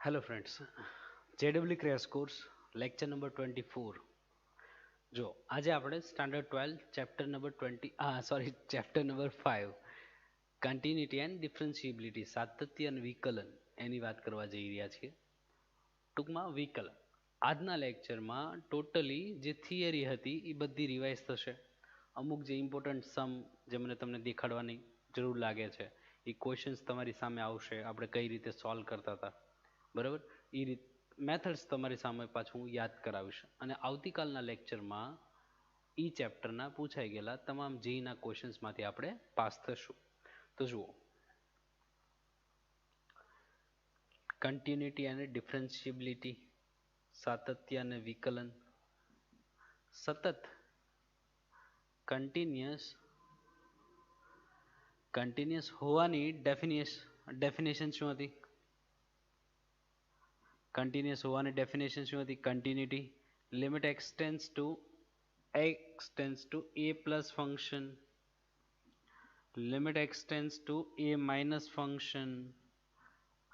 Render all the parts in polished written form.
Hello friends, JW crash course lecture number 24. જો આજે આપણે standard 12 chapter number 5 continuity and differentiability સાતત્ય અને વિકલન એની વાત કરવા જઈ રહ્યા છીએ. ટૂંકમાં વિકલન આજના લેક્ચરમાં ટોટલી જે થિયરી હતી એ બધી રિવાઇઝ થશે. અમુક જે ઇમ્પોર્ટન્ટ સમ જે મને તમને દેખાડવાની જરૂર લાગે છે એ ક્વેશ્ચન્સ તમારી સામે આવશે. આપણે કઈ રીતે સોલ્વ કરતા હતા, બરાબર, એ રીત મેથડ્સ તમારી સામે પાછું હું યાદ કરાવીશ. અને આવતીકાલના લેક્ચરમાં ઈ ચેપ્ટરના પૂછાઈ ગયેલા તમામ જીના ક્વેશ્ચન્સમાંથી આપણે પાસ થશું. તો જુઓ, કન્ટિન્યુટી અને ડિફરન્શિએબિલિટી, સાતત્ય અને વિકલન. સતત કન્ટિન્યુઅસ હોવાની ડેફિનેશન શું હતી? કન્ટિન્યુઅસ હોવાની ડેફિનેશન શું હતી? Continuity limit x tends to a plus function, limit x tends to a minus function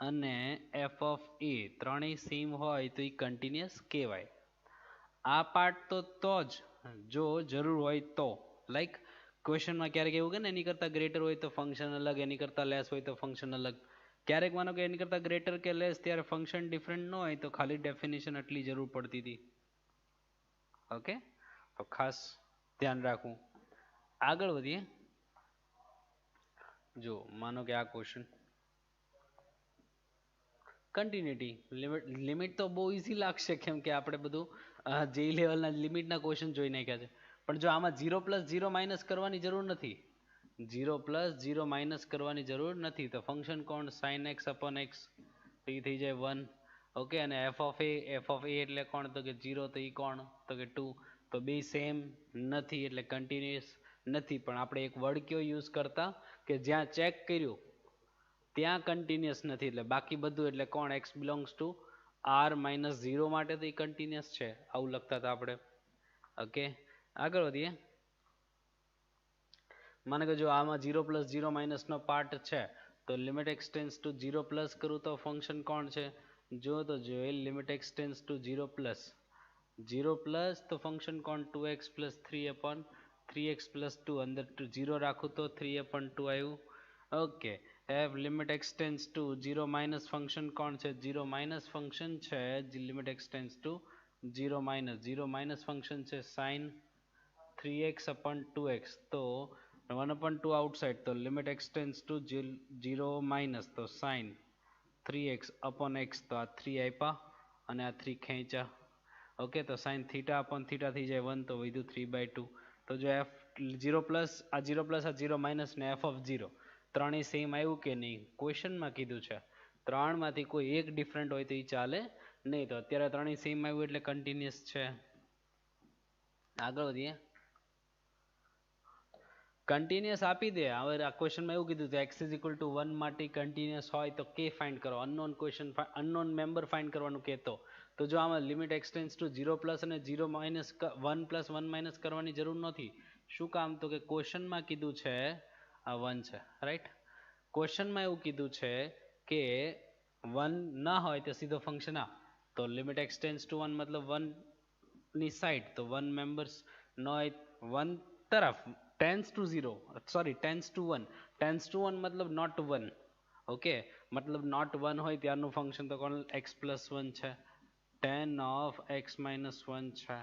અને f ઓફ a ત્રણેય સેમ હોય તો એ કન્ટિન્યુઅસ કહેવાય. આ પાર્ટ તો જ જો જરૂર હોય તો, લાઈક ક્વેશ્ચનમાં ક્યારેક એવું કે ને એની કરતાં ગ્રેટર હોય તો ફંક્શન અલગ, એની કરતાં લેસ હોય તો ફંક્શન અલગ. ક્યારેક માનો કે એની કરતાં ગ્રેટર કે લેસ ત્યારે ફંક્શન ડિફરન્ટ ન હોય તો ખાલી ડેફિનેશન આટલી જરૂર પડતી હતી. ઓકે, તો ખાસ ધ્યાન રાખવું. આગળ વધીએ. જો માનો કે આ ક્વેશ્ચન કન્ટિન્યુટી લિમિટ તો બહુ ઇઝી લાગશે, કેમ કે આપણે બધું જે લેવલના લિમિટના ક્વેશ્ચન જોઈ નાખ્યા છે. પણ જો આમાં 0 + 0 માઇનસ કરવાની જરૂર નથી, 0 + 0 માઇનસ કરવાની જરૂર નથી, તો ફંક્શન કોણ? sin x upon x, તો એ થઈ જાય 1. ઓકે, અને f ઓફ a એટલે કોણ? તો કે 0, તો એ કોણ? તો કે 2. તો બે સેમ નથી એટલે કન્ટિન્યુઅસ નથી. પણ આપણે એક વર્ડ કયો યુઝ કરતા કે જ્યાં ચેક કર્યું ત્યાં કન્ટિન્યુઅસ નથી, એટલે બાકી બધું એટલે કોણ? x બિલોંગ્સ ટુ r - 0 માટે તો એ કન્ટિન્યુઅસ છે, આવું લખતા હતા આપણે. ઓકે, આગળ વધીએ. માનો કે જો આમાં 0 + 0 માઇનસ નો પાર્ટ છે તો limit x tends to 0 plus કરું તો ફંક્શન કોણ છે? જો તો જોઈએ limit x tends to 0 plus તો ફંક્શન કોણ? 2x + 3 upon 3x + 2. અંદર 0 રાખું તો 3/2 આવ્યું. Okay, f limit x tends to 0 minus function કોણ છે? 0 માઇનસ ફંક્શન છે limit x tends to 0 minus function છે sin 3x upon 2x. તો 1/2 આઉટસાઇડ, તો limit x tends to 0 minus, તો sin 3x upon x, તો આ 3 આપ્યા અને આ 3 ખેંચ્યા. ઓકે, તો sin થીટા upon થીટા થઈ જાય 1, તો વધ્યું 3/2. તો જો f 0 પ્લસ આ 0 માઇનસ ને f ઓફ 0 ત્રણેય સેમ આવ્યું કે નહીં? ક્વેશ્ચનમાં કીધું છે ત્રણમાંથી કોઈ એક ડિફરન્ટ હોય તો એ ચાલે નહીં. તો અત્યારે ત્રણેય સેમ આવ્યું એટલે કન્ટિન્યુઅસ છે. આગળ વધીએ. કન્ટિન્યુઅસ આપી દે. હવે આ ક્વેશ્ચનમાં એવું કીધું છે x = 1 માટે કન્ટિન્યુઅસ હોય તો k ફાઇન્ડ કરો. અનનોન મેમ્બર ફાઇન્ડ કરવાનું કહેતો. તો જો આમાં limit x tends to 0 plus અને 0 માઇનસ 1 + 1 માઇનસ કરવાની જરૂર નથી. શું કામ? તો કે ક્વેશ્ચનમાં કીધું છે આ 1 છે, રાઈટ. ક્વેશ્ચનમાં એવું કીધું છે કે 1 ના હોય તો સીધો ફંક્શન આ. તો લિમિટ x ટેન્ડ્સ ટુ 1 મતલબ 1 ની સાઈડ, તો 1 મેમ્બર્સ ન હોય 1 તરફ, ટેન્ડ્સ ટુ 1 મતલબ નોટ 1. ઓકે, મતલબ નોટ 1 હોય ત્યારનું ફંક્શન તો કોણ? x + 1 છે, tan of x - 1 છે,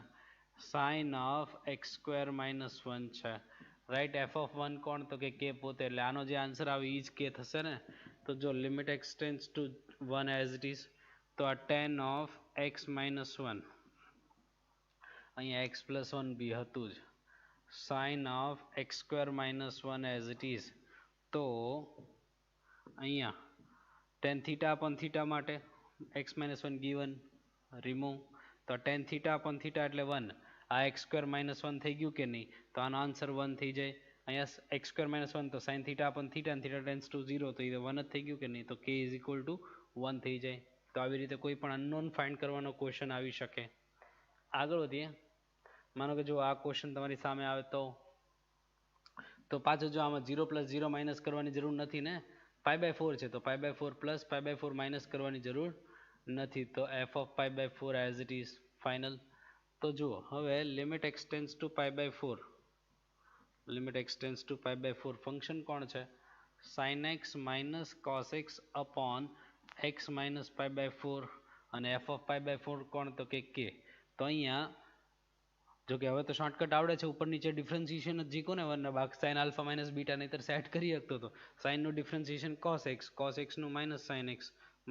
sin of x² - 1 છે, રાઈટ. f ઓફ 1 કોણ? તો કે k પોતે. એટલે આનો જે આન્સર આવે એ જ k થશે ને. તો જો limit x tends two 1 as it is, તો આ tan of x - 1, અહીંયા x + 1 બી હતું જ, sin of x² - 1 as it is. તો અહીંયા tan થીટા upon થીટા માટે x - 1 given, રિમૂવ. તો tan થીટા upon થીટા એટલે 1. આ x² - 1 થઈ ગયું કે નહીં? તો આનો આન્સર 1 થઈ જાય. અહીંયા x² - 1 તો sin થીટા upon થીટા અને થીટા ટેન્ડ્સ ટુ 0, તો એ 1 જ થઈ ગયું કે નહીં? તો k = 1 થઈ જાય. તો આવી રીતે કોઈ પણ અનનોન ફાઇન્ડ કરવાનો ક્વેશ્ચન આવી શકે. આગળ વધીએ. માનો કે જો આ ક્વેશ્ચન તમારી સામે આવે તો પાછું જો આમાં 0 + 0 માઇનસ કરવાની જરૂર નથી ને, π/4 છે તો π/4 પ્લસ π/4 માઇનસ કરવાની જરૂર નથી તો f of pi by 4 as it is final. તો જુઓ હવે limit x tends to pi by 4, limit x tends to pi by 4 function કોણ છે? sin x minus cos x upon x minus pi by 4 અને f of પાઈ બાય 4 કોણ? તો કે k. તો અહીંયા જો કે હવે તો શોર્ટકટ આવડે છે, ઉપર નીચે ડિફરન્શિએશન જ જીકો ને વરના ભાગ sin આલ્ફા માઇનસ બીટા નહીતર સેટ કરી શકતો હતો. sin નું ડિફરન્શિએશન cos x નું minus sin x,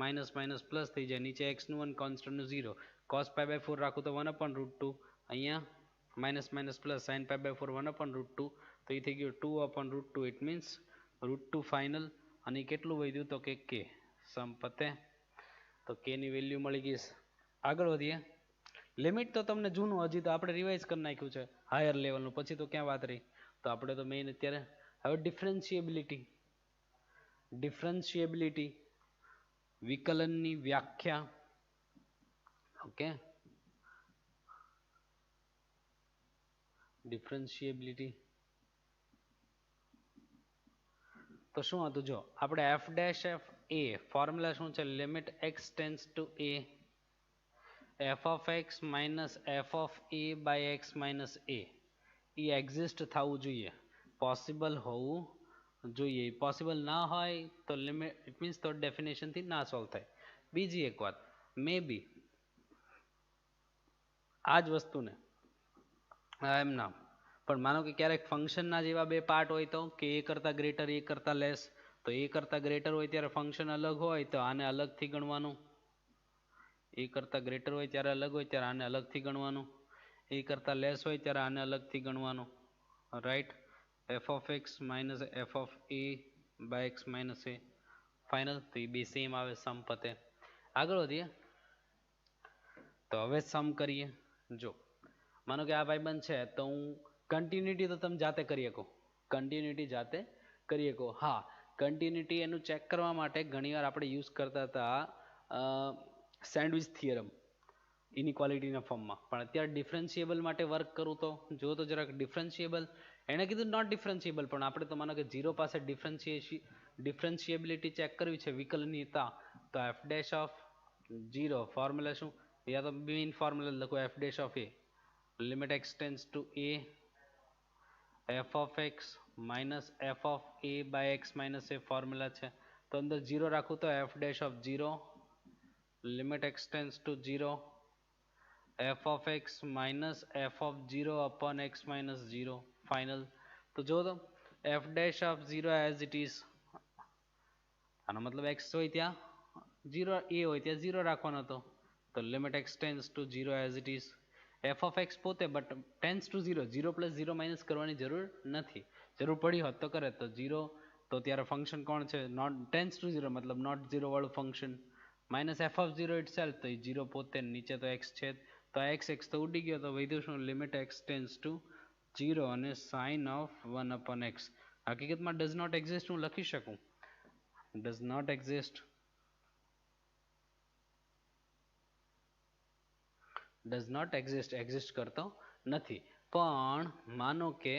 minus minus plus થઈ જાય, નીચે x નું 1 કોન્સ્ટન્ટ નું 0, cos પાઈ બાય 4 રાખું તો 1/√2, અહીંયા minus minus plus sin pi by 4 1/√2, તો એ થઈ ગયું 2/√2. It means √2 final. અને કેટલું વધ્યું? તો કે k. સમ પતે. તો k ની વેલ્યુ મળી ગઈ. આગળ વધીએ. લિમિટ તો તમને જૂનું, હજી તો આપણે રિવાઇઝ કરી નાખ્યું છે હાયર લેવલનું, પછી તો ક્યાં વાત રહી. તો આપણે તો મેઇન અત્યારે હવે ડિફરન્શિએબિલિટી વિકલનની વ્યાખ્યા. ઓકે, ડિફરન્શિએબિલિટી તો શું હતું? જો આપણે f dash f a formula શું છે? Limit x tends to a f of x minus f of a by x minus a એ એક્ઝિસ્ટ થવું જોઈએ, પોસિબલ હોવું જોઈએ. પોસિબલ ના હોય તો લિમિટ, ઇટ મીન્સ તો ડેફિનેશનથી ના સોલ્વ થાય. બીજી એક વાત, મે બી આ જ વસ્તુને એમ ના પણ માનો કે ક્યારેક ફંક્શનના જેવા બે પાર્ટ હોય તો કે એ કરતાં ગ્રેટર એ કરતાં લેસ, તો એ કરતાં ગ્રેટર હોય ત્યારે ફંક્શન અલગ હોય તો આને અલગથી ગણવાનું, એ કરતાં ગ્રેટર હોય ત્યારે અલગ હોય ત્યારે આને અલગથી ગણવાનું, એ કરતાં લેસ હોય ત્યારે આને અલગથી ગણવાનું. Right. f of x minus f of a by x minus a final. તો એ બે સેમ આવે, સમ પતે. આગળ વધીએ. તો હવે સમ કરીએ. જો માનો કે આ ભાઈબંધ છે તો હું કન્ટિન્યુટી તો તમે જાતે કરી શકો, કન્ટિન્યુટી જાતે કરી શકો. હા, કન્ટિન્યુટી એનું ચેક કરવા માટે ઘણીવાર આપણે યુઝ કરતા હતા સેન્ડવિચ થિયરમ ઇનઇક્વાલિટીના ફોર્મમાં. પણ અત્યારે ડિફરન્શિએબલ માટે વર્ક કરું તો જો તો જરાક ડિફરન્શિએબલ, એણે કીધું નોટ ડિફરન્શિએબલ, પણ આપણે તો માનો કે 0 પાસે ડિફરન્શિએબિલિટી ચેક કરવી છે વિકલનીયતા. તો એફ ડેશ ઓફ 0 ફોર્મ્યુલા શું? યા તો મેઇન ફોર્મ્યુલા લખો, F dash of A limit x tends to a f of x minus f of a by x minus a formula છે. તો અંદર 0 રાખું તો f dash of 0 limit x tends to 0 f of x minus f of 0 upon x minus 0 final. તો જો તો f dash of 0 as it is, આનો મતલબ x હોય ત્યાં 0, a હોય ત્યાં 0 રાખવાનો હતો. તો limit x tends to 0 as it is. f of x પોતે but tends to 0, 0 plus 0 minus કરવાની જરૂર નથી, જરૂર પડી હોત તો કરે. તો 0 તો ત્યારે ફંક્શન કોણ છે? નોટ ટેન્ડ્સ ટુ 0 મતલબ નોટ 0 વાળું function. Minus f of 0 it self, તો એ 0 પોતે, નીચે તો x છે તો x તો ઉડી ગયો. તો વધ્યું શું? લિમિટ x ટેન્ડ્સ ટુ 0 અને સાઇન ઓફ 1 અપોન x. હકીકતમાં ડઝ નોટ એક્ઝિસ્ટ હું લખી શકું, does not exist, does not exist, exist કરતો નથી. પણ માનો કે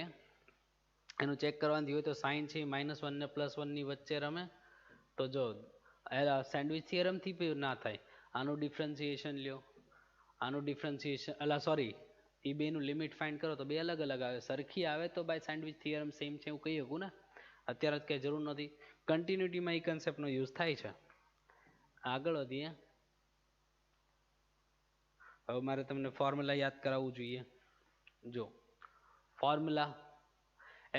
એનું ચેક કરવાનું હોય તો સાઇન છે -1 ને +1 ની વચ્ચે રમે. તો જો સેન્ડવિચ થિયરમથી પણ ના થાય. આનું ડિફરન્સિએશન લ્યો, આનું ડિફરન્સિએશન સોરી એ બેનું લિમિટ ફાઇન્ડ કરો તો બે અલગ અલગ આવે. સરખી આવે તો બાય સેન્ડવિચ થિયરમ સેમ છે એવું કહી શકું ને. અત્યારે જ કંઈ જરૂર નથી. કન્ટિન્યુટીમાં એ કન્સેપ્ટનો યુઝ થાય છે. આગળ વધીએ. હવે મારે તમને ફોર્મ્યુલા યાદ કરાવવું જોઈએ. જો formula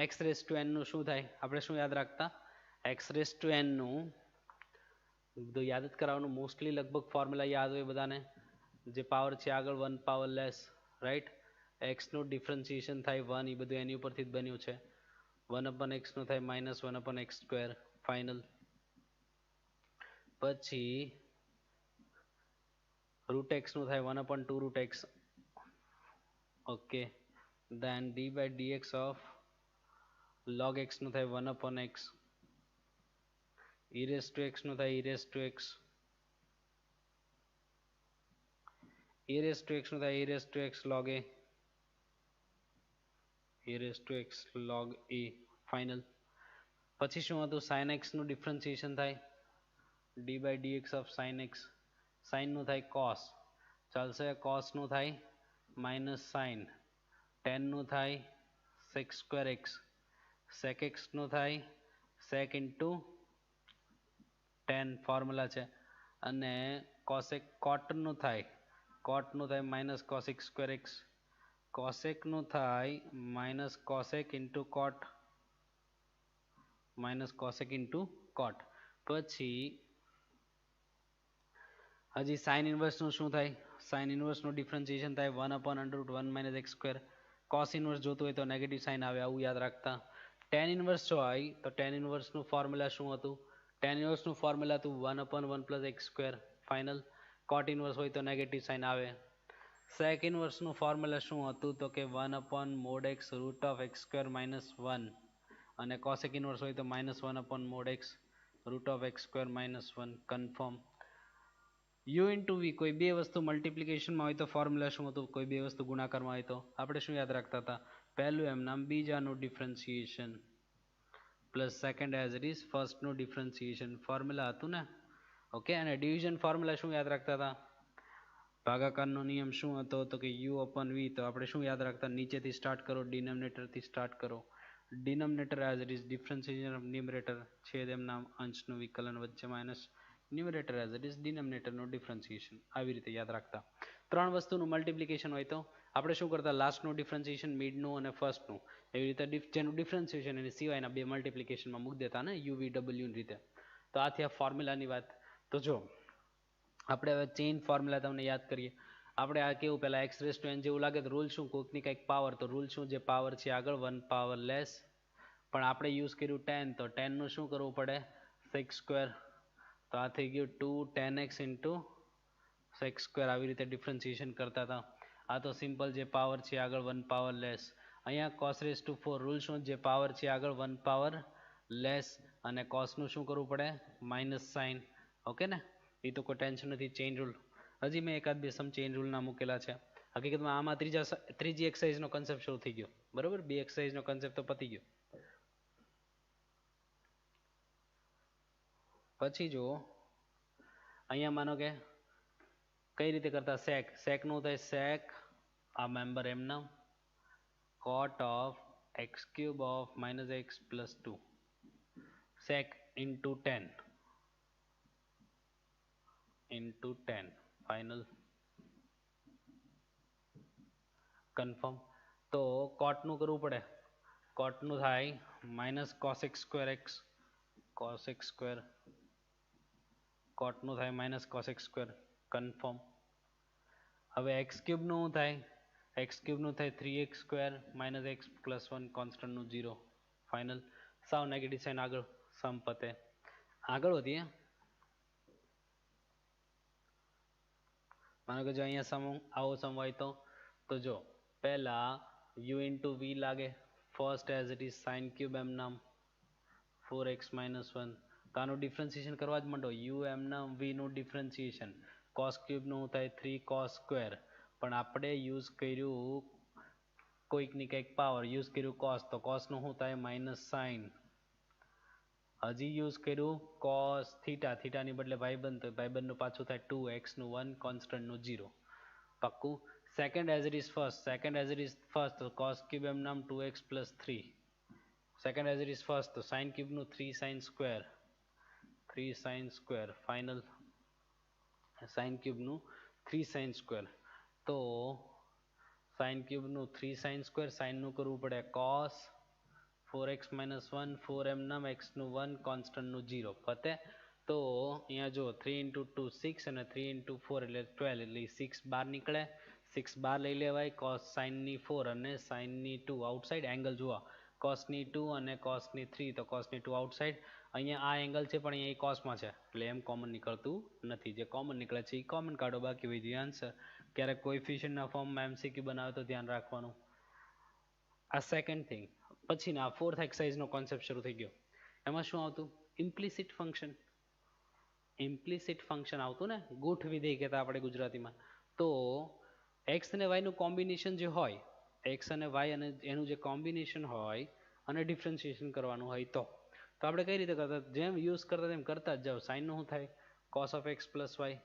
x raise to n નું શું થાય? આપણે શું યાદ રાખતા? x રેસ ટુ n નું બધું યાદ જ કરાવવાનું. મોસ્ટલી લગભગ ફોર્મ્યુલા યાદ હોય બધાને. જે પાવર છે આગળ 1 પાવર લેસ, રાઈટ. x નું ડિફરન્સિએશન થાય 1, એ બધું એની ઉપરથી જ બન્યું છે. 1 અપન x નું થાય -1 અપન x સ્ક્વેર ફાઇનલ. પછી રૂટ x નું થાય 1 upon 2 root x. Okay, then d by dx of log x નું થાય 1 upon x. e raised to x નું થાય e raised to x. e raised to x નું થાય e raised to x log a. e raised to x log a final. પછી શું હતું? sin x નું ડિફરન્સિએશન થાય d by dx of sin x. સાઇનનું થાય કોસ, ચાલશે, કોસનું થાય માઇનસ સાઇન, ટેનનું થાય સેક સ્ક્વેર એક્સ, સેક એક્સનું થાય સેક ઇન્ટુ ટેન ફોર્મ્યુલા છે, અને કોસેક કોટનું થાય માઇનસ કોસેક સ્ક્વેર એક્સ, કોસેકનું થાય માઇનસ કોસેક ઇન્ટુ કોટ, માઇનસ કોસેક ઇન્ટુ કોટ. પછી હજી સાઇન ઇન્વર્સનું શું થાય? સાઇન ઇન્વર્સનું ડિફરન્સિએશન થાય 1/√1 minus x square. Cos inverse જોતું હોય તો નેગેટિવ સાઇન આવે, આવું યાદ રાખતા. ટેન ઇન્વર્સ જો હોય તો ટેન ઇન્વર્સનું ફોર્મ્યુલા શું હતું? ટેન ઇન્વર્સનું ફોર્મ્યુલા હતું 1/1 પ્લસ એક્સ સ્ક્વેર ફાઇનલ. કોટ ઇન્વર્સ હોય તો નેગેટિવ સાઇન આવે. સેક ઇન્વર્સનું ફોર્મ્યુલા શું હતું? તો કે 1/mod x root of X square minus 1, અને કોસેક ઇન્વર્સ હોય તો -1/mod x root of X square minus 1. Confirm. u into V, કોઈ બે વસ્તુ મલ્ટિપ્લિકેશનમાં હોય તો ફોર્મ્યુલા શું હતું? કોઈ બે વસ્તુ ગુણાકારમાં હોય તો આપણે શું યાદ રાખતા હતા? પહેલું એમ નામ બીજાનું differentiation plus second as it is ફર્સ્ટનું ડિફરન્સિએશન, ફોર્મ્યુલા હતું ને. ઓકે, અને ડિવિઝન ફોર્મ્યુલા શું યાદ રાખતા હતા? ભાગાકારનો નિયમ શું હતો? તો કે u/v. તો આપણે શું યાદ રાખતા? નીચેથી સ્ટાર્ટ કરો, ડિનોમિનેટરથી સ્ટાર્ટ કરો. Denominator as it is differentiation of numerator, છેદ એમના અંશનું વિકલન વચ્ચે minus numerator as it is ડિનોમિનેટરનું ડિફરન્સિએશન. આવી રીતે યાદ રાખતા. ત્રણ વસ્તુનું મલ્ટિપ્લિકેશન હોય તો આપણે શું કરતા? લાસ્ટનું ડિફરન્સિએશન, મિડનું અને ફર્સ્ટનું, એવી રીતે જેનું ડિફરન્સિએશન એની સિવાયના બે મલ્ટિપ્લિકેશનમાં મૂકી દેતા ને, UVWની રીતે. તો આ થયા ફોર્મ્યુલાની વાત. તો જો આપણે હવે ચેઇન ફોર્મ્યુલા તમને યાદ કરીએ. આપણે આ કેવું, પહેલાં એક્સ રેસ ટુ એન જેવું લાગે તો રૂલ શું? કોઈકની કંઈક પાવર, તો રૂલ શું? જે પાવર છે આગળ 1 પાવર લેસ. પણ આપણે યુઝ કર્યું 10, તો 10નું શું કરવું પડે? Sec square. તો આ થઈ ગયું 2 10x ઇન્ટુ સેક સ્ક્વેર. આવી રીતે ડિફરન્સિએશન કરતા હતા. આ તો સિમ્પલ, જે પાવર છે આગળ 1 પાવર લેસ. અહીંયા કોસ રેસ ટુ 4, રૂલ શું? જે પાવર છે આગળ 1 પાવર લેસ, અને કોસનું શું કરવું પડે? Minus sign. ઓકે ને, એ તો કોઈ ટેન્શન નથી. ચેઇન રૂલ હજી મેં એકાદ બે સમ ચેઇન રૂલના મૂકેલા છે. હકીકતમાં આમાં ત્રીજી એક્સરસાઇઝનો કન્સેપ્ટ શરૂ થઈ ગયો, બરોબર. બે એક્સરસાઇઝનો કન્સેપ્ટ તો પતી ગયો. પછી જુઓ, અહીંયા માનો કે કઈ રીતે કરતા? સેકનું થાય સેક, આ મેમ્બર એમના, cot of x cube of minus x plus 2, sec into 10 final. Confirm. તો કોટનું કરવું પડે. કોટનું થાય minus cosec square x, cosec square. કોટનું થાય માઇનસ કોસેક સ્ક્વેર. કન્ફર્મ. હવે એક્સ ક્યુબનું થાય, એક્સ ક્યુબનું થાય 3x square minus x plus 1, કોન્સ્ટન્ટનું 0 ફાઇનલ. સાવ નેગેટિવ સાઇન આગળ, સમ પતે. આગળ વધીએ. માનો કે જો અહીંયા સમ આવો સમ હોય તો જો પહેલા u ઇન્ટુ વી લાગે, first as it is sine cube એમ નામ 4x માઇનસ 1. તો આનું ડિફરન્સિએશન કરવા જ માંડો. u એમ નામ વીનું ડિફરન્સિએશન, કોસ ક્યુબનું થાય 3 કોસ સ્ક્વેર, પણ આપણે યુઝ કર્યું કોઈકની કંઈક પાવર, યુઝ કર્યું કોસ, તો કોસનું શું થાય? Minus sign. હજી યુઝ કર્યું કોસ થીટા, થીટાની બદલે ભાઈબંધ, તો ભાઈબંધનું પાછું થાય 2, xનું 1, કોન્સ્ટન્ટનું 0. પાક્કું. Second as it is first, second as it is first, તો કોસ ક્યુબ એમ નામ 2x plus 3. Second as it is first, તો સાઇન ક્યુબનું 3 sine square, 3 sine square final. Sine ક્યુબનું 3 સાઇન સ્ક્વેર. તો સાઇન ક્યુબનું 3 સાઇન સ્ક્વેર, સાઇનનું કરવું પડે કોસ 4x માઇનસ 1, 4 એમ નામ, એક્સનું 1, કોન્સ્ટન્ટનું 0 પતે. તો અહીંયા જો 3 ઇન્ટુ 2 6, અને 3 ઇન્ટુ 4 એટલે 12, એટલે 6 બહાર નીકળે. 6 બહાર લઈ લેવાય. કોસ સાઇનની 4 અને સાઇનની 2 આઉટસાઇડ. એંગલ જુઓ, કોસની 2 અને કોસની 3, તો કોસની 2 આઉટસાઇડ. અહીંયા આ એંગલ છે પણ અહીંયા એ કોસમાં છે, એટલે એમ કોમન નીકળતું નથી. જે કોમન નીકળે છે એ કોમન કાઢો, બાકી વધી આન્સર. ક્યારેક કોએફિશિયન્ટના ફોર્મમાં MCQ બનાવે તો ધ્યાન રાખવાનું. આ સેકન્ડ થિંગ. પછીના ફોર્થ એક્સરસાઇઝનો કોન્સેપ્ટ શરૂ થઈ ગયો. એમાં શું આવતું? Implicit function. ઇમ્પ્લિસિટ ફંક્શન આવતું ને, ગૂઠ વિધેય કહેતા આપણે ગુજરાતીમાં. તો એક્સ અને વાયનું કોમ્બિનેશન જે હોય, એક્સ અને વાય અને એનું જે કોમ્બિનેશન હોય અને ડિફરન્શિએશન કરવાનું હોય તો આપણે કઈ રીતે કરતા? જેમ યુઝ કરતા તેમ કરતા જ જાઓ. સાઇનનું શું થાય? Cos of X plus Y.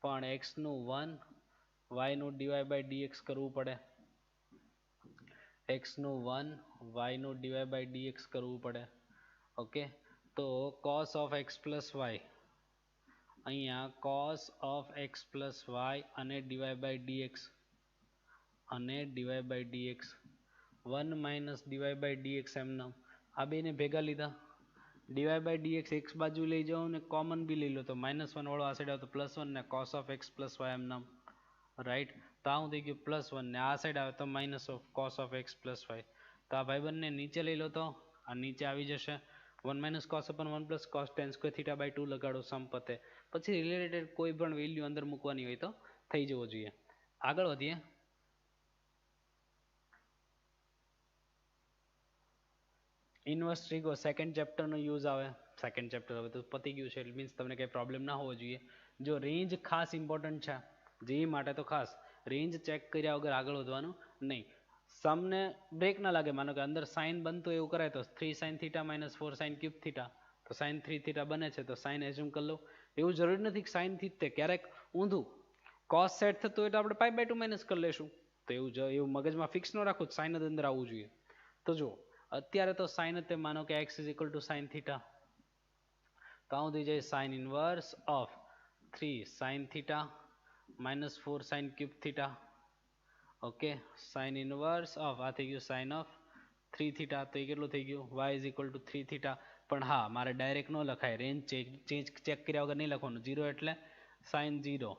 પણ x નું 1 y નું dy by dx કરવું પડે. x નું 1 y નું dy by dx કરવું પડે. ઓકે, તો cos of x plus y અહીંયા cos of x plus y અને dy by dx અને dy by dx 1 minus dy by dx એમના આ બેને ભેગા લીધા. dy by dx x બાજુ લઈ જાઓ ને કોમન બી લઈ લો તો -1 વાળો આ સાઈડ આવે તો +1 ને cos of x plus y એમના રાઈટ. તો આ થઈ ગયું +1 ને આ સાઈડ આવે તો minus of cos of x plus y. તો આ ભાઈબંધને નીચે લઈ લો તો આ નીચે આવી જશે 1 minus cos upon 1 plus cos tan square theta by 2 લગાડો સમ પતે. પછી રિલેટેડ કોઈ પણ વેલ્યુ અંદર મૂકવાની હોય તો થઈ જવો જોઈએ. આગળ વધીએ. ઇન્વર્સ ટ્રીગો સેકન્ડ ચેપ્ટરનો યુઝ આવે. સેકન્ડ ચેપ્ટર હવે તો પતી ગયું છે એટલે મીન્સ તમને કંઈ પ્રોબ્લેમ ના હોવો જોઈએ. જો રેન્જ ખાસ ઇમ્પોર્ટન્ટ છે જે માટે તો ખાસ રેન્જ ચેક કર્યા વગર આગળ વધવાનું નહીં. સમને બ્રેક ના લાગે. માનો કે અંદર સાઇન બનતું એવું કરાય તો 3 sin theta minus 4 sin cube theta તો sin 3 થીટા બને છે તો સાઇન એઝ્યુમ કરી લો. એવું જરૂરી નથી કે સાઇન થી ક્યારેક ઊંધું કોસ સેટ થતું હોય તો આપણે π/2 માઇનસ કરી લેશું. તો એવું મગજમાં ફિક્સ ન રાખો સાઇન જ અંદર આવવું જોઈએ. તો જો અત્યારે તો સાઇન જ માનો કે x = sin થીટા તો આવું થઈ જાય sin inverse of 3 sin theta -4 sin cube theta. Okay, sin inverse of આ થઈ ગયું sin ઓફ 3 થીટા તો એ કેટલું થઈ ગયું y = 3 થીટા. પણ હા મારે ડાયરેક્ટ ન લખાય, રેન્જ ચેક કર્યા વગર નહીં લખવાનું. 0 એટલે sin 0,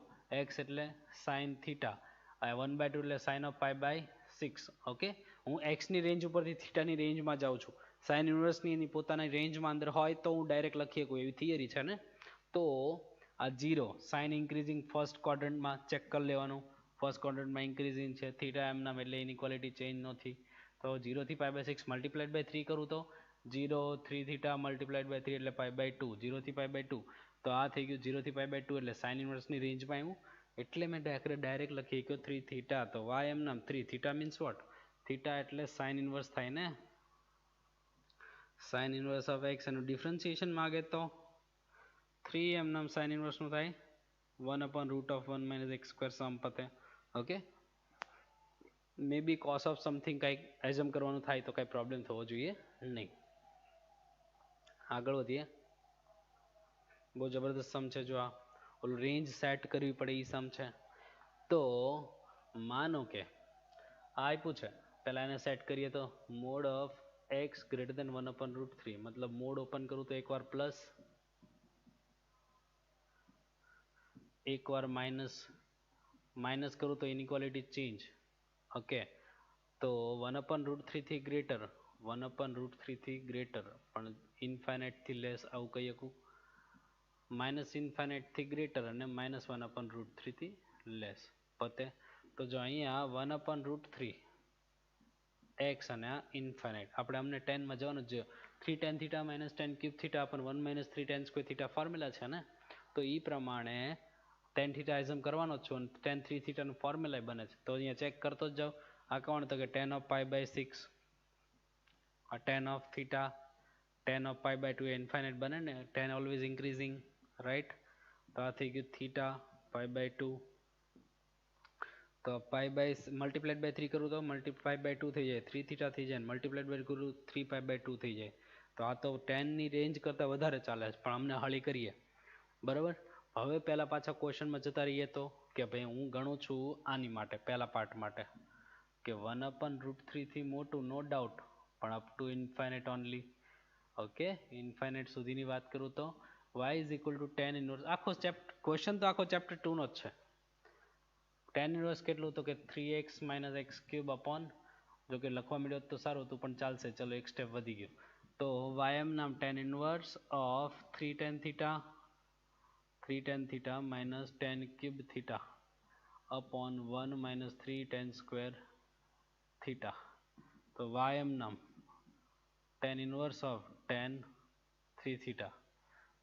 x એટલે sin થીટા, 1/2 એટલે sin of π/6. ઓકે, હું x ની રેન્જ ઉપરથી થીટાની રેન્જમાં જાઉં છું. સાઇન ઇન્વર્સની એની પોતાની રેન્જમાં અંદર હોય તો હું ડાયરેક્ટ લખી શકું એવી થિયરી છે ને. તો આ 0 સાઇન ઇન્ક્રીઝિંગ ફર્સ્ટ ક્વોડ્રન્ટમાં ચેક કરી લેવાનું. ફર્સ્ટ ક્વોડ્રન્ટમાં ઇન્ક્રીઝિંગ છે થીટા એમના એટલે ઇનઇક્વાલિટી ચેન્જ નથી. તો 0 થી π/6 મલ્ટીપ્લાઇડ બાય 3 કરું તો 0 3 થીટા મલ્ટીપ્લાઇડ બાય 3 એટલે π/2. 0 થી π/2 તો આ થઈ ગયું 0 થી π/2 એટલે સાઇન ઇન્વર્સની રેન્જમાં આવ્યું. એટલે મેં ડાયરેક્ટ લખી કે 3 થીટા. તો y એમ નામ 3 થીટા મીન્સ વોટ? થીટા એટલે સાઇન ઇન્વર્સ થાય ને. સાઇન ઇન્વર્સ ઓફ x એનું ડિફરન્શિએશન માગે તો 3 એમ નામ સાઇન ઇન્વર્સ નું થાય 1/√1 - x² સમ પતે. Okay, may be cos of something કંઈક એઝમ કરવાનું થાય તો કંઈ પ્રોબ્લેમ થવો જોઈએ નહીં. આગળ વધીએ. બહુ જબરદસ્ત સમ છે. જો આ ઓલું રેન્જ સેટ કરવી પડે એ સમ છે. તો માનો કે આ આપ્યું છે, પહેલાં એને સેટ કરીએ તો મોડ ઓફ x > 1/√3 મતલબ મોડ ઓપન કરું તો એકવાર પ્લસ એકવાર માઇનસ કરું તો ઇનઇક્વાલિટી ચેન્જ. ઓકે, તો 1/√3 થી ગ્રેટર 1/√3 થી ગ્રેટર પણ ઇન્ફાઇનાઇટ થી લેસ આવું કહી શકું. -ઇન્ફાઇનાઇટ થી ગ્રેટર અને -1/√3 થી લેસ પતે. તો જો અહીંયા 1/√3 x અને આ ઇન્ફાઇનાઇટ આપણે અમને 10 માં જવાનું છે. 3 tan theta - tan cube theta પણ 1 - 3 tan સ્ક્વેર થીટા ફોર્મ્યુલા છે ને. તો એ પ્રમાણે tan થીટા એઝમ કરવાનો જ છું અને tan 3 થીટાનું ફોર્મ્યુલા બને છે. તો અહીંયા ચેક કરતો જ જાઉં. આ કોણ તો કે tan of π/6 આ tan of theta tan of π/2 infinite બને ને. tan always increasing right. તો આ થઈ ગયું થીટા π/2 તો મલ્ટીપ્લાઇડ બાય 3 કરું તો π/2 થઈ જાય 3 થીટા થઈ જાય. મલ્ટીપ્લાઇડ બાય કરું 3π/2 થઈ જાય. તો આ તો 10 ની રેન્જ કરતાં વધારે ચાલે છે પણ અમને હળી કરીએ બરાબર. હવે પહેલા પાછા ક્વેશ્ચનમાં જતા રહીએ તો કે ભાઈ હું ગણું છું આની માટે પહેલા પાર્ટ માટે કે 1/√3 થી મોટું નો ડાઉટ પણ up to infinite only. Okay, infinite સુધીની વાત કરું તો y = tan ઇન્વર્સ. આખો ક્વેશ્ચન તો આખો ચેપ્ટર 2 નો જ છે. tan ઇન્વર્સ કેટલું તો કે 3x - x³ અપોન, જો કે લખવા મળ્યો તો સારું હતું પણ ચાલશે. ચલો એક સ્ટેપ વધી ગયું. તો y એમ નામ tan inverse of 3 tan theta - tan cube theta upon 1 - 3 tan square theta. તો y એમ નામ tan inverse of tan 3 theta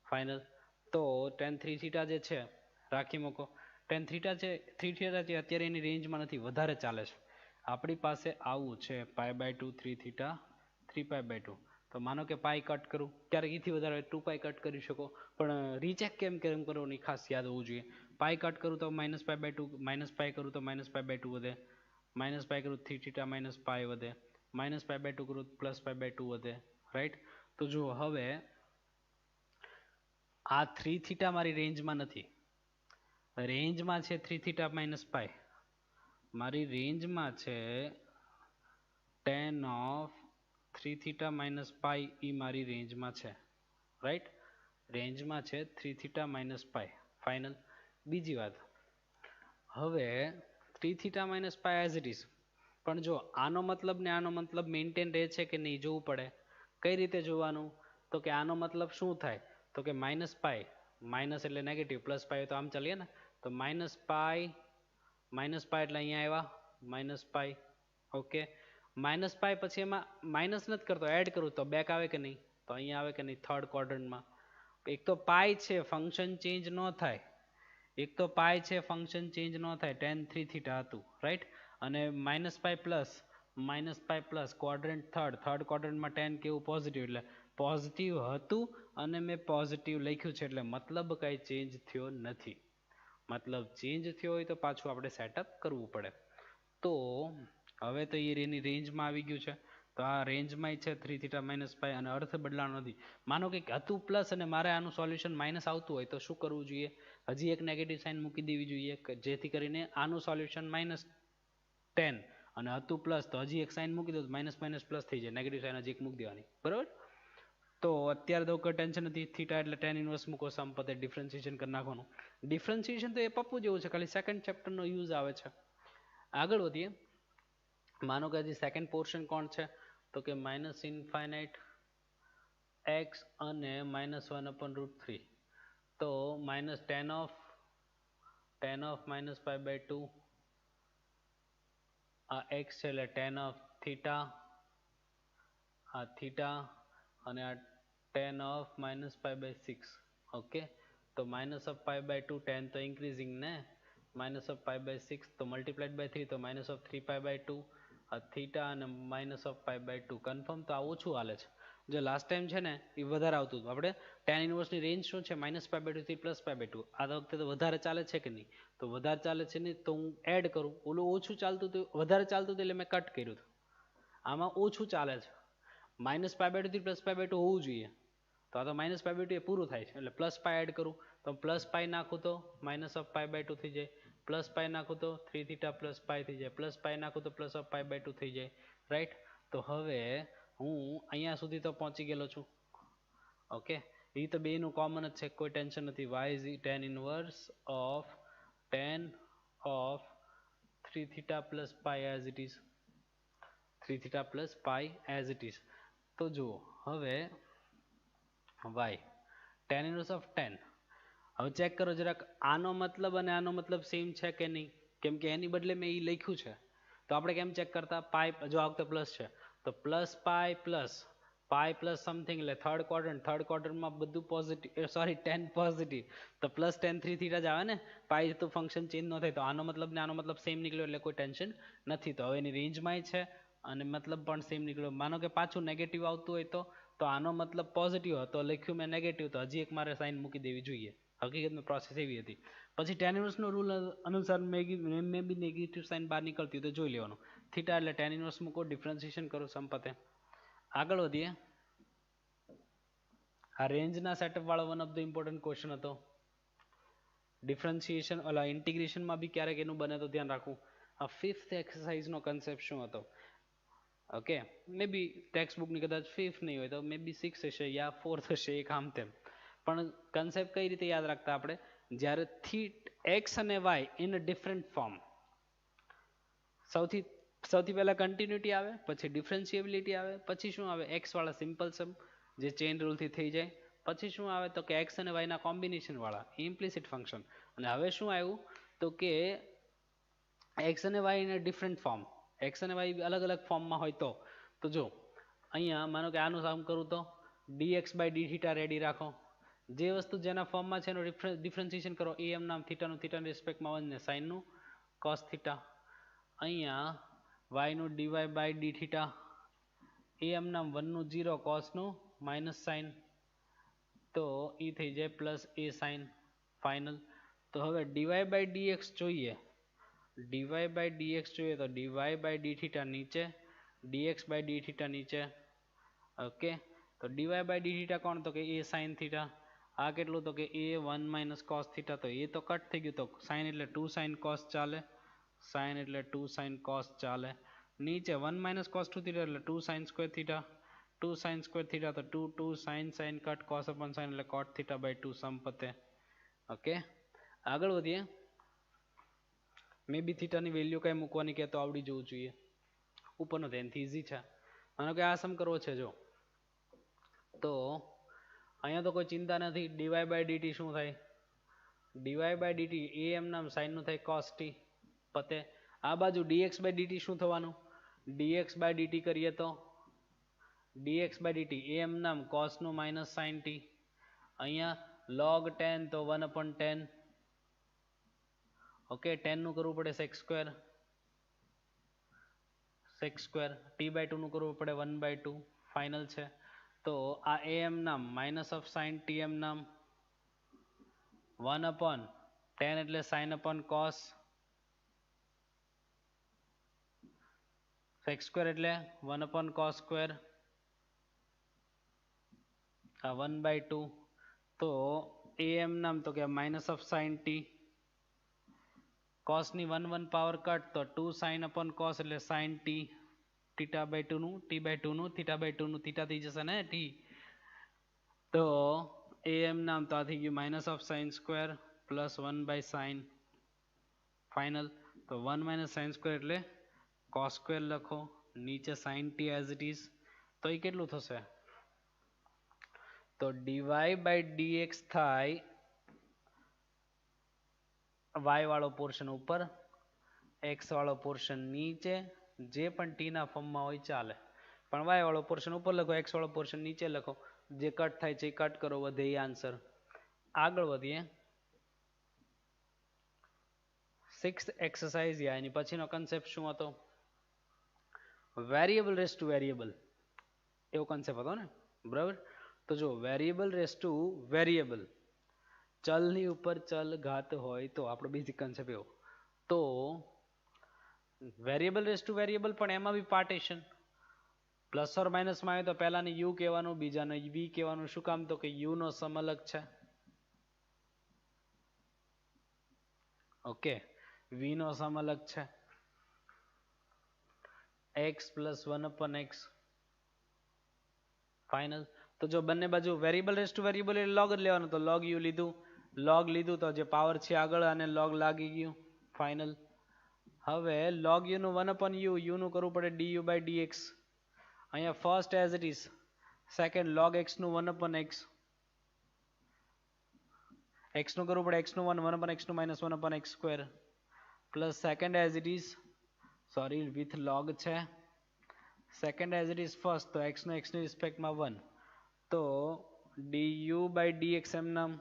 final. તો tan 3 થીટા જે છે રાખી મૂકો. tan થીટા છે 3 થીટા છે અત્યારે એની રેન્જમાં નથી, વધારે ચાલે છે. આપણી પાસે આવું છે π/2 3 થીટા 3π/2. તો માનો કે પાઈ કટ કરું ક્યારેક એથી વધારે 2π કટ કરી શકો પણ રીચેક કેમ કરવાની ખાસ યાદ હોવું જોઈએ. પાઈ કટ કરું તો minus pi by two, minus pi કરું તો માઇનસ પાઈ બાય ટુ વધે, માઇનસ પાઈ કરું થ્રી થીટા માઇનસ પાઈ વધે, માઇનસ પાઈ બાય ટુ કરું પ્લસ પાઈ બાય ટુ વધે, રાઈટ. તો જુઓ હવે આ થ્રી થીટા મારી રેન્જમાં નથી, રેન્જમાં છે થ્રી થીટા માઇનસ પાઈ, મારી રેન્જમાં છે tan of three theta minus pi, એ મારી રેન્જમાં છે, રાઈટ. રેન્જમાં છે three theta minus pi, final. બીજી વાત, હવે three theta minus pi as it is, પણ જો આનો મતલબ ને આનો મતલબ મેન્ટેન રહે છે કે નહીં જોવું પડે. કઈ રીતે જોવાનું, તો કે આનો મતલબ શું થાય, તો કે માઇનસ પાઈ, માઇનસ એટલે નેગેટિવ, પ્લસ પાઈ તો આમ ચાલીએ ને, તો માઇનસ પાઈ એટલે અહીંયા આવ્યા minus pi, okay. Minus pi પછી એમાં માઇનસ નથી કરતો, એડ કરું તો બેક આવે કે નહીં, તો અહીંયા આવે કે નહીં થર્ડ ક્વોડ્રન્ટમાં. એક તો પાઈ છે ફંક્શન ચેન્જ ન થાય, એક તો પાઈ છે ફંક્શન ચેન્જ ન થાય, ટેન થ્રી થીટા હતું, રાઈટ. અને minus pi plus quadrant third ક્વોડ્રન્ટમાં ટેન કેવું પોઝિટિવ, એટલે પોઝિટિવ હતું અને મેં પોઝિટિવ લખ્યું છે, એટલે મતલબ કાંઈ ચેન્જ થયો નથી. મતલબ ચેન્જ થયો હોય તો પાછું આપણે સેટઅપ કરવું પડે. તો હવે તો એની રેન્જમાં આવી ગયું છે, તો આ રેન્જમાં છે થ્રી થીટા માઇનસ પાઈ, અને અર્થ બદલાનો નથી. માનો કે હતું પ્લસ અને મારે આનું સોલ્યુશન માઇનસ આવતું હોય તો શું કરવું જોઈએ, હજી એક નેગેટિવ સાઇન મૂકી દેવી જોઈએ, જેથી કરીને આનું સોલ્યુશન માઇનસ ટેન અને હતું પ્લસ, તો હજી એક સાઇન મૂકી દો તો માઇનસ માઇનસ પ્લસ થઈ જાય, નેગેટિવ સાઇન હજી એક મૂકી દેવાની, બરાબર. તો અત્યારે તો કોઈ ટેન્શન નથી, થીટા એટલે ટેન ઇન્વર્સ મૂકો, સંપતે ડિફરન્શિએશન કરી નાખવાનું. ડિફરન્શિએશન તો એ પપ્પુ જેવું છે, ખાલી સેકન્ડ ચેપ્ટરનો યુઝ આવે છે. આગળ વધીએ. માનો કે હજી સેકન્ડ પોર્શન કોણ છે, તો કે માઇનસ ઇન્ફાઇનાઇટ એક્સ અને minus one upon root three. તો minus tan of minus pi by two, આ એક્સ છે એટલે ટેન ઓફ થીટા, આ થીટા, અને આ tan of minus pi by six, okay. તો minus of pi by two, tan તો ઇન્ક્રીઝિંગ ને, minus of pi by six તો મલ્ટીપ્લાઇડ બાય થ્રી, તો minus of three pi by two, આ theta અને minus of pi by two. Confirm તો આ ઓછું હાલે છે, જે લાસ્ટ ટાઈમ છે ને એ વધારે આવતું હતું. આપણે ટેન ઇન્વર્સની રેન્જ શું છે, માઇનસ પાઈ બાય ટુ થી પ્લસ પાઈ બાય ટુ. આ વખતે તો વધારે ચાલે છે કે નહીં, તો વધારે ચાલે છે નહીં તો હું એડ કરું, ઓલું ઓછું ચાલતું હતું, વધારે ચાલતું હતું એટલે મેં કટ કર્યું હતું. આમાં ઓછું ચાલે છે, માઇનસ પાઈ બાય ટુ થી પ્લસ પાઈ બાય ટુ હોવું જોઈએ, તો આ તો માઇનસ પાઈ બાય ટુ એ પૂરું થાય છે, એટલે પ્લસ પાઈ એડ કરું, તો પ્લસ પાઈ નાખું તો minus of pi by two થઈ જાય, પ્લસ પાઈ નાખું તો થ્રી થીટા પ્લસ પાઈ થઈ જાય, પ્લસ પાઈ નાખું તો plus of pi by two થઈ જાય, રાઈટ. તો હવે હું અહીંયા સુધી તો પહોંચી ગયેલો છું, ઓકે. એ તો બેનું કોમન જ છે, કોઈ ટેન્શન નથી. Y is tan inverse of tan of three theta plus pi as it is, three theta plus pi as it is. તો જુઓ હવે Y tan inverse of tan. હવે ચેક કરો જરાક, આનો મતલબ અને આનો મતલબ સેમ છે કે નહીં, કેમ કે એની બદલે મેં એ લખ્યું છે. તો આપણે કેમ ચેક કરતા, પાઈ જો આ વખતે પ્લસ છે તો પ્લસ પાઈ પ્લસ સમથિંગ, એટલે થર્ડ ક્વોડ્રન્ટમાં બધું પોઝિટિવ, સોરી ટેન પોઝિટિવ, તો પ્લસ ટેન થ્રી થીટા જ આવે ને, પાઈ તો ફંક્શન ચેન્જ ન થાય, તો આનો મતલબ ને આનો મતલબ સેમ નીકળ્યો, એટલે કોઈ ટેન્શન નથી. તો હવે એની રેન્જમાં છે અને મતલબ પણ સેમ નીકળ્યો. માનો કે પાછું નેગેટિવ આવતું હોય તો આનો મતલબ પોઝિટિવ હતો, લખ્યું મેં નેગેટિવ, તો હજી એક મારે સાઇન મૂકી દેવી જોઈએ. હકીકતમાં પ્રોસેસ એવી હતી. પછી ટેન ઇન્વર્સનો રૂલ અનુસાર મેં બી નેગેટિવ સાઇન બહાર નીકળતી તો જોઈ લેવાનું. થીટા એટલે ટેન ઇન્વર્સ મૂકો, ડિફરન્શિએશન કરો, સંપતે. આગળ વધીએ. આ રેન્જના સેટઅપ વાળો one of the important question હતો. ડિફરન્શિએશન ઓલા ઇન્ટિગ્રેશનમાં બી ક્યારેક એનું બને તો ધ્યાન રાખવું. આ ફિફ્થ એક્સરસાઇઝનો કન્સેપ્ટ શું હતો, ઓકે. મે બી ટેક્સ્ટ બુકની કદાચ ફિફ્થ નહીં હોય તો મે બી સિક્સ હશે યા ફોર્થ હશે, એક આમ તેમ. પણ કન્સેપ્ટ કઈ રીતે યાદ રાખતા આપણે, જ્યારે એક્સ અને Y in a different form, સૌથી પહેલા કન્ટિન્યુટી આવે, પછી ડિફરન્શિએબિલિટી આવે, પછી શું આવે, એક્સ વાળા સિમ્પલ સમ જે ચેઇન રૂલથી થઈ જાય, પછી શું આવે તો કે એક્સ અને વાયના કોમ્બિનેશન વાળા ઇમ્પ્લિસિટ ફંક્શન. અને હવે શું આવ્યું તો કે એક્સ અને Y in a different form, X અને વાય અલગ અલગ ફોર્મમાં હોય તો જો અહીંયા માનો કે આનું કામ કરું તો dx by D theta ready રાખો, જે વસ્તુ જેના ફોર્મમાં છે એનું ડિફરન્શિએશન કરો, એ એમ નામ થીટાની રિસ્પેક્ટમાં 1 ને સાઇનનું cos થીટા, અહીંયા y નું dy બાય ડી થીટા, એ એમ નામ 1 નું 0 cos નું માઇનસ સાઇન, તો એ થઈ જાય પ્લસ એ સાઇન, ફાઇનલ. તો હવે dy by dx જોઈએ, dy by dx જોઈએ તો dy by d theta નીચે, dx by d theta નીચે. ઓકે, તો dy by d theta કોણ? તો કે a sin theta. આ કેટલું? તો કે a 1 minus cos theta. તો એ તો કટ થઈ ગયું, તો sin એટલે 2 sin cos ચાલે, sin એટલે 2 sin cos ચાલે. નીચે 1 minus cos 2 theta એટલે 2 sin square theta, 2 sin square theta તો 2 sin sin cut cos upon sin એટલે cot theta by 2 સમ પતે. ઓકે, આગળ વધીએ. મે બી થીટાની વેલ્યુ કઈ મૂકવાની કે તો આવડી જવું જોઈએ. ઉપરનો ધ્યાનથી ઈઝી છે. માનો કે આ સમ કરવો છે જો, તો અહીંયા તો કોઈ ચિંતા નથી. dy by dt શું થાય? dy by dt એ એમ નામ sin નું થાય cos t પતે. આ બાજુ dx by dt શું થવાનું? dx by dt કરીએ તો dx by dt એ એમ નામ cos નું minus sin t. અહીંયા log 10 તો 1 upon 10. ઓકે, 10 નું કરવું પડે sec square, sec square. t by 2 નું કરવું પડે 1 by 2. ફાઇનલ છે. તો આ a એમ નામ minus of sin t એમ નામ 1 upon 10 એટલે sin upon cos, sec square એટલે 1 upon cos square, આ 1 by 2. તો a એમ નામ તો કે minus of sin t, cos ની 1 1 પાવર કટ તો 2 sin upon cos એટલે sin t, theta by 2 નું, t by 2 નું, theta by 2 નું theta થઈ જશે ને t. તો a એમ નામ તો આ થઈ ગયું minus of sin square plus 1 by sin. Final. તો 1 minus sin square એટલે cos square લખો, નીચે sin t as it is. તો એ કેટલું થશે? તો dy by dx થાય y વાળો પોર્શન ઉપર, x વાળો પોર્શન નીચે. જે પણ t ના ફોર્મમાં હોય ચાલે, પણ y વાળો પોર્શન ઉપર લખો, x વાળો પોર્શન નીચે લખો. જે કટ થાય છે એ કટ કરો, વધે એ આન્સર. આગળ વધીએ. 6th એક્સરસાઇઝ યા એની પછીનો કન્સેપ્ટ શું હતો? વેરિયેબલ રેસ ટુ વેરિયેબલ, એવો કન્સેપ્ટ હતો ને, બરાબર? તો જો વેરિયેબલ રેસ ટુ વેરિયેબલ, ચલની ઉપર ચલ ઘાત હોય તો આપણો બેઝિક કન્સેપ્ટ એવો. તો વેરિયેબલ રેસ ટુ વેરિયેબલ પણ એમાં બી પાર્ટીશન પ્લસ ઓર માઇનસમાં આવે તો પહેલાને u કહેવાનું, બીજાને v કહેવાનું. શું કામ? તો કે u નો સમ અલગ છે. ઓકે, v નો સમ અલગ છે. x plus 1 upon x. Final. તો જો બંને બાજુ વેરિયેબલ રેસ ટુ વેરિયેબલ એટલે log જ લેવાનો, તો log u લીધું, log લીધું તો જે પાવર છે આગળ અને log લાગી ગયું. ફાઇનલ. હવે log u નું 1 upon u, u નું કરવું પડે du by dx. અહીંયા first as it is, second log x નું 1 upon x, x નું કરવું પડે x નું 1 upon x નું minus 1 upon x square, plus second as it is, sorry with log છે, second as it is first, તો x નો x ની રિસ્પેક્ટમાં 1, તો du by dx એમ નામ,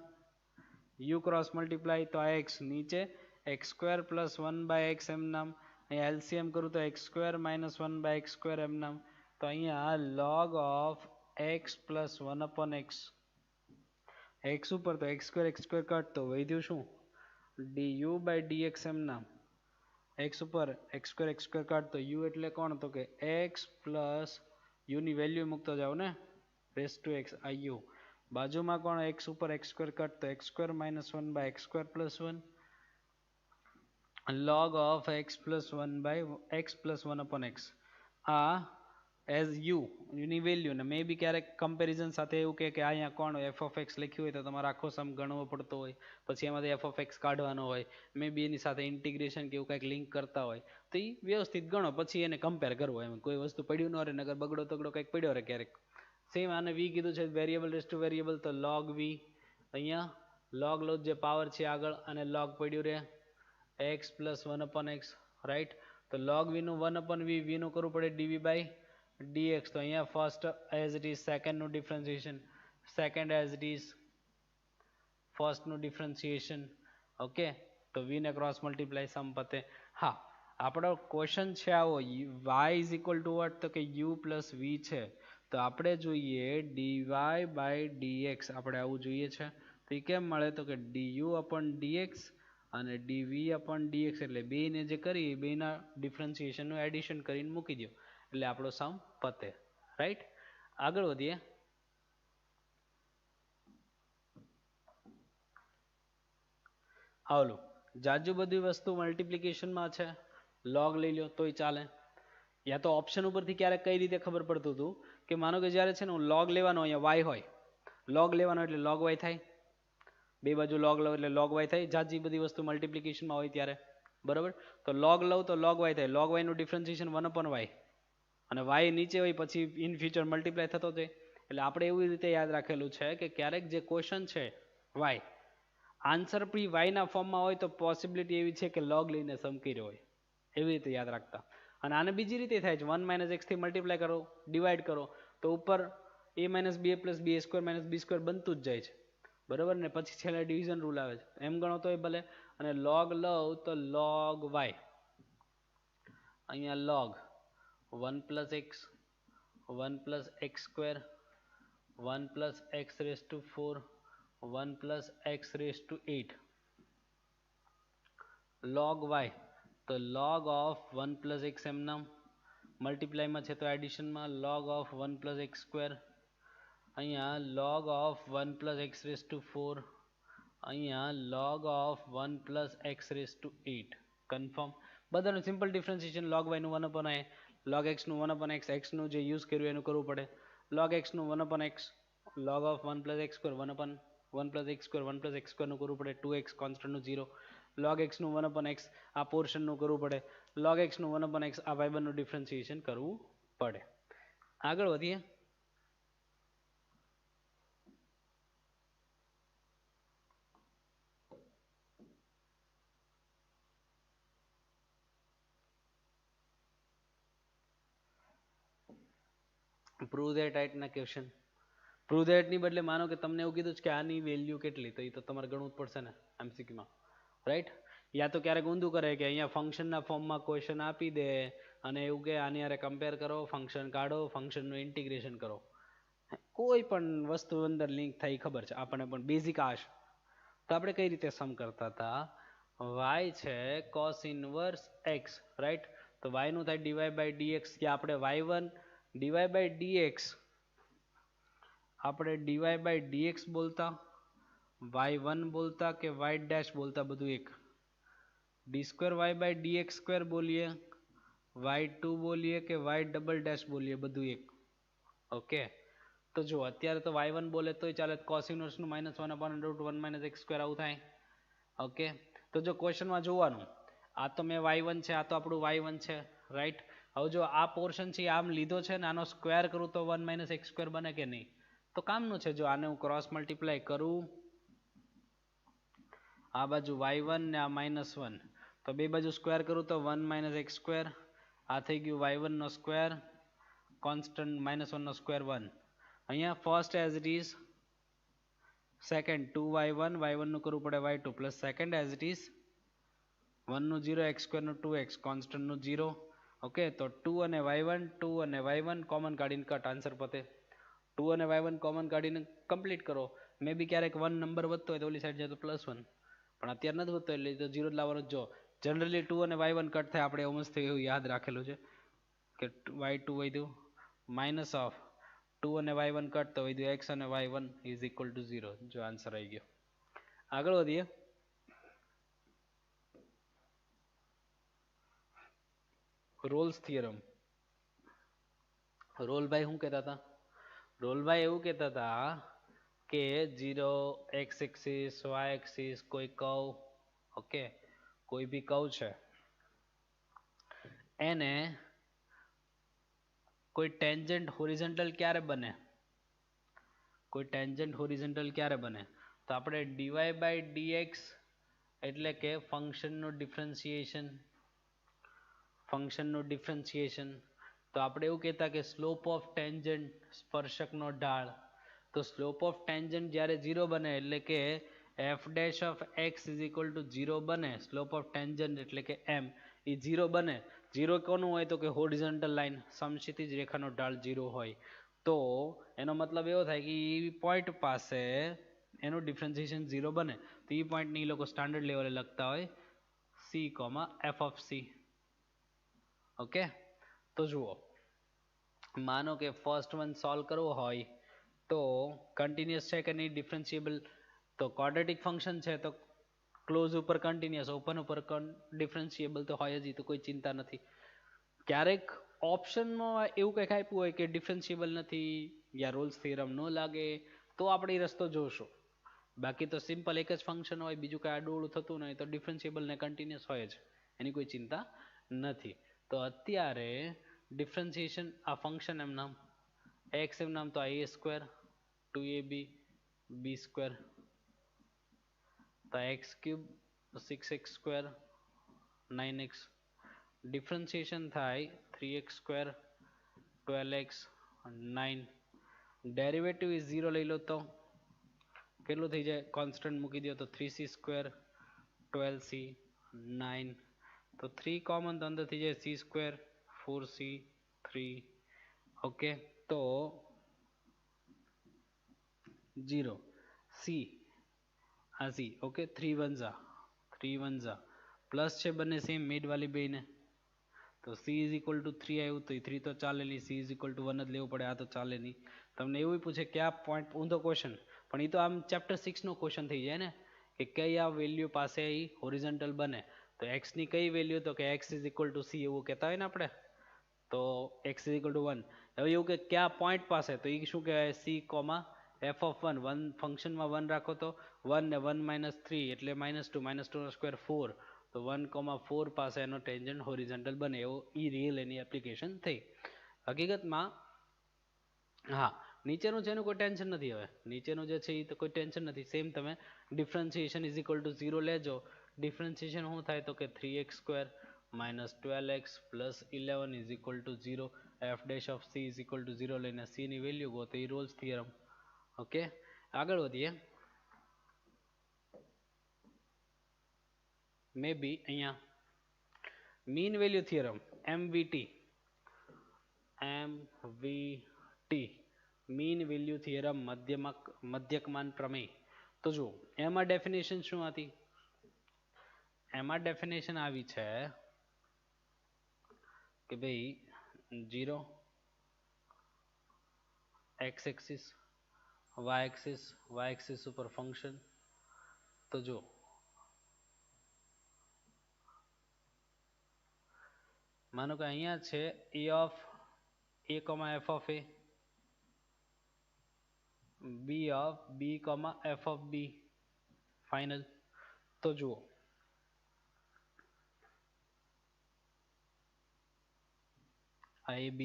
u ક્રોસ મલ્ટીપ્લાય તો આ x નીચે x square plus 1 by x એમ નામ. અહીંયા LCM કરું તો x square minus 1 by x square એમ નામ. તો અહીંયા log of x plus 1 upon x, x ઉપર તો x સ્ક્વેર કટ તો વધ્યું શું? du by dx એમ નામ. x ઉપર x સ્ક્વેર કટ તો u એટલે કોણ? તો કે x પ્લસ u ની વેલ્યુ મૂકતો જાવ ને, રેસ ટુ x આ u. બાજુમાં કોણ? x ઉપર x સ્ક્વેર કટ તો x square minus 1 by x square plus 1, log of x plus 1 by x plus 1 upon x. આ એઝ u ની વેલ્યુ ને મે બી ક્યારેક કમ્પેરિઝન સાથે એવું કે અહીંયા કોણ f of x લખ્યું હોય તો તમારે આખો સમ ગણવો પડતો હોય, પછી એમાંથી f of x કાઢવાનો હોય, મે બી એની સાથે ઇન્ટિગ્રેશન કે એવું કંઈક લિંક કરતા હોય, તો એ વ્યવસ્થિત ગણો પછી એને કમ્પેર કરવો. એમ કોઈ વસ્તુ પડ્યું ન રહે, નગર બગડો તગડો કંઈક પડ્યો રહે ક્યારેક. સેમ આને v કીધું છે વેરિયેબલ રેસ ટુ વેરિયેબલ, તો log v, અહીંયા log લો જે પાવર છે આગળ અને log પડ્યું રહે x plus 1 upon x, right? તો log v નું 1 upon v, v નું કરવું પડે dv by dx. તો અહીંયા first as it is second નું differentiation, second as it is first નું ડિફરન્સિએશન. ઓકે, તો v ને ક્રોસ મલ્ટીપ્લાય સમ પતે. હા, આપણો ક્વેશ્ચન છે આવો, y is equal to what? તો કે u પ્લસ v છે. તો આપણે જોઈએ dy by dx, આપણે આવું જોઈએ છે. તો એ કેમ મળે? તો કે du upon dx અને dv/dx એટલે બેને જે કરી બેના ડિફરન્સિએશનનું એડિશન કરીને મૂકી દો એટલે આપણો સમ પતે. રાઈટ, આગળ વધીએ. હાલો, જાજુ બધી વસ્તુ મલ્ટિપ્લિકેશનમાં છે, લોગ લઈ લો તોય ચાલે. યા તો ઓપ્શન ઉપરથી ક્યારેક કઈ રીતે ખબર પડતું હતું કે માનો કે જ્યારે છે ને હું લોગ લેવાનો અહીંયા y હોય, લોગ લેવાનો એટલે લોગ y થાય, બે બાજુ લોગ લો એટલે લોગ y થાય, જાજી બધી વસ્તુ મલ્ટિપ્લિકેશનમાં હોય ત્યારે, બરાબર. તો લોગ લઉં તો લોગ y થાય, લોગ y નું ડિફરન્સિએશન 1/y, અને y નીચે હોય પછી ઇન ફ્યુચર મલ્ટીપ્લાય થતો જાય. એટલે આપણે એવી રીતે યાદ રાખેલું છે કે ક્યારેક જે ક્વેશ્ચન છે y, આન્સર બી y ના ફોર્મમાં હોય તો પોસિબિલિટી એવી છે કે લોગ લઈને સમ કર્યો હોય, એવી રીતે યાદ રાખતા. અને આને બીજી રીતે થાય છે, 1 - x થી મલ્ટીપ્લાય કરો, ડિવાઈડ કરો તો ઉપર a - b + b² - b² બનતું જ જાય છે, બરાબર ને. પછી છેલ્લે ડિવિઝન રૂલ આવે છે, એમ ગણો તોય ભલે. અને લોગ લઉં તો લોગ y, અહીંયા log 1 + x 1 + x² 1 + x⁴ 1 + x⁸ log y તો log of 1 + x એમનામ, મલ્ટીપ્લાયમાં છે તો એડિશનમાં log of 1 + x², અહીંયા log of 1 + x⁴, અહીંયા log of 1 + x⁸. કન્ફર્મ. બધાનું સિમ્પલ ડિફરન્સિએશન log y નું 1/i, log x નું 1/x, x નું જે યુઝ કર્યું એનું કરવું પડે. log x નું 1/x, log of 1 + x², 1 + x², 1 + x² નું કરવું પડે, 2x કોન્સ્ટન્ટ નું 0. log x નું 1/x આ પોર્શન નું કરવું પડે, log x નું 1/x આ y1 નું ડિફરન્સિએશન કરવું પડે. આગળ વધીએ. પ્રૂવ ધેટ ટાઈપના ક્વેશ્ચન. પ્રૂવ ધેટ ની બદલે માનો કે તમને એવું કીધું છે કે આની વેલ્યુ કેટલી, તો એ તો તમારે ગણવું જ પડશે ને એમસીક્યુમાં, રાઈટ. યા તો ક્યારેક ઊંધું કરે કે અહીંયા ફંક્શનના ફોર્મમાં ક્વેશ્ચન આપી દે અને એવું કે આની હારે કમ્પેર કરો, ફંક્શન કાઢો, ફંક્શનનું ઇન્ટિગ્રેશન કરો. કોઈ પણ વસ્તુ અંદર લિંક થાય ખબર છે આપણને, પણ બેઝિક આ છે. તો આપણે કઈ રીતે સમ કરતા હતા, y છે cos ઇનવર્સ x, રાઈટ. તો y નું થાય dy/dx, કે આપણે y1 dy/dx આપણે dy/dx બોલતા, y1 બોલતા કે y' બોલતા, બધું એક. d²y/dx² બોલીએ, y2 બોલીએ કે y" બોલીએ, બધું એક. ઓકે. તો જો અત્યારે તો y1 બોલે તોય ચાલે, cos ઇનવર્સ નું -1/√1 - x² આવું થાય. ઓકે. તો જો ક્વેશ્ચનમાં જોવાનું, આ તો મેં y1 છે, આ તો આપણું y1 છે, રાઈટ. હવે જો આ પોર્શન છે આમ લીધો છે ને આનો સ્ક્વેર કરું તો 1 - x² બને કે નહીં? તો કામનું છે. જો આને હું ક્રોસ મલ્ટીપ્લાય કરું, આ બાજુ y1 ને આ -1, તો બે બાજુ સ્ક્વેર કરું તો 1 - x², આ થઈ ગયું y1 નો સ્ક્વેર, કોન્સ્ટન્ટ -1 નો સ્ક્વેર 1. અહીંયા first as it is, second 2y1, y1 નું કરવું પડે y2, plus second as it is 1 નું 0, x² નું 2x, કોન્સ્ટન્ટ નું 0. ઓકે. તો 2 અને y1 કોમન કાઢીને કટ, આન્સર પતે. 2 અને y1 કોમન કાઢીને કમ્પ્લીટ કરો. મે બી ક્યારેક 1 નંબર વધતો હોય તો ઓલી સાઈડ જાય તો +1, પણ અત્યારે નથી વધતો એટલે તો 0 જ લાવવાનો. જો જનરલી 2 અને y1 કટ થાય, આપણે એવું મસ્ત એવું યાદ રાખેલું છે કે y2 વધ્યું માઇનસ ઓફ 2 અને y1 કટ તો વધ્યું x અને y1 = 0. જો આન્સર આવી ગયો. આગળ વધીએ. Rolls theorem. રોલભાઈ શું કહેતા હતા? રોલભાઈ એવું કહેતા હતા કે 0 x એક્સિસ, y એક્સિસ, કોઈ કર્વ, ઓકે, કોઈ બી કર્વ છે એને કોઈ ટેન્જન્ટ હોરિઝોન્ટલ ક્યારે બને? કોઈ ટેન્જન્ટ હોરિઝોન્ટલ ક્યારે બને? તો આપણે dy/dx એટલે કે ફંક્શનનું ડિફરન્સિએશન. તો આપણે એવું કહેતા કે સ્લોપ ઓફ ટેન્જન્ટ, સ્પર્શકનો ઢાળ. તો સ્લોપ ઓફ ટેન્જન્ટ જ્યારે 0 બને એટલે કે f' x = 0 બને, સ્લોપ ઓફ ટેન્જન્ટ એટલે કે m એ 0 બને. 0 કોનું હોય? તો કે હોરિઝોન્ટલ લાઈન, સમક્ષિતિજ રેખાનો ઢાળ 0 હોય. તો એનો મતલબ એવો થાય કે એ પોઈન્ટ પાસે એનું ડિફરન્શિએશન 0 બને તો એ પોઈન્ટને એ લોકો સ્ટાન્ડર્ડ લેવલે લખતા હોય c, f of c. Okay, તો જુઓ, માનો કે ફર્સ્ટ વન સોલ્વ કરવો હોય તો કન્ટિન્યુઅસ છે કે નહીં ડિફરન્શિએબલ, તો ક્વોડ્રેટિક ફંક્શન છે તો ક્લોઝ ઉપર કન્ટિન્યુઅસ, ઓપન ઉપર ડિફરન્શિએબલ તો હોય જ, તો કોઈ ચિંતા નથી. ક્યારેક ઓપ્શનમાં એવું કંઈક આપ્યું હોય કે ડિફરન્શિએબલ નથી યા રોલ્સ થિયરમ ન લાગે તો આપણે એ રસ્તો જોશું. બાકી તો સિમ્પલ એક જ ફંક્શન હોય, બીજું કાંઈ આડું થતું નહીં તો ડિફરન્શિએબલ ને કન્ટિન્યુઅસ હોય જ, એની કોઈ ચિંતા નથી. તો અત્યારે ડિફરન્શિએશન આ ફંક્શન એમ નામ એક્સ એમ નામ તો a square 2ab b square તો x cube 6x square 9x, differentiation થાય 3x square 12x 9, derivative is 0 લઈ લો તો કેટલું થઈ જાય, કોન્સ્ટન્ટ મૂકી દો તો 3c સ્ક્વેર 12c 9, તો 3 કોમન તો અંદર થઈ જાય c સ્ક્વેર 4c 3. ઓકે, તો 0 c આ c. ઓકે, 3 1 પ્લસ છે બંને સેમ મિડ વાલી બેને, તો c ઇઝ ઇક્વલ ટુ 3 આવ્યું તો 3 તો ચાલે નહીં, c ઇઝ ઇક્વલ ટુ 1 જ લેવું પડે, આ તો ચાલે નહીં. તમને એવું પૂછે કે આ પોઈન્ટ ઊંધો ક્વેશ્ચન, પણ એ તો આમ ચેપ્ટર 6 નો ક્વેશ્ચન થઈ જાય ને કે કઈ આ વેલ્યુ પાસે એ હોરિઝોન્ટલ બને, તો x ની કઈ વેલ્યુ, તો કે x is equal two c એવું કહેતા હોય ને આપણે, તો x ઇઝ ઇક્વલ ટુ 1. હવે એવું કે કયા પોઈન્ટ પાસે, તો એ શું કહેવાય c, f of 1, વન ફંક્શનમાં 1 રાખો તો 1 ને 1 માઇનસ 3 એટલે -2 -2 નો સ્ક્વેર 4, તો 1,4 પાસે એનો ટેન્જન્ટ હોરિઝોન્ટલ બને, એવો ઈ રિયલ એની એપ્લિકેશન થઈ. હકીકતમાં હા, નીચેનું છે એનું કોઈ ટેન્શન નથી. હવે નીચેનું જે છે એ તો કોઈ ટેન્શન નથી. સેમ તમે ડિફરન્શિએશન ઇઝ ઇક્વલ ટુ 0 લેજો, ડિફરન્શિએશન શું થાય તો કે 3x square minus 12x plus 11 is equal two 0, F dash of c is equal two 0 લઈને c ની વેલ્યુ ગોતો, એ રોલ્સ થિયરમ. ઓકે, આગળ વધીએ. મે બી અહીંયા mean value theorem MVT, mean value theorem, મધ્યકમાન પ્રમેય. તો જુઓ એમાં ડેફિનેશન શું હતી, એમાં ડેફિનેશન આવી છે કે ભાઈ 0 x એક્સિસ y એક્સિસ ઉપર ફંક્શન. તો જો માનો કે અહીંયા છે a of a, f of a, b of b, f of b, final. તો જુઓ આ a b,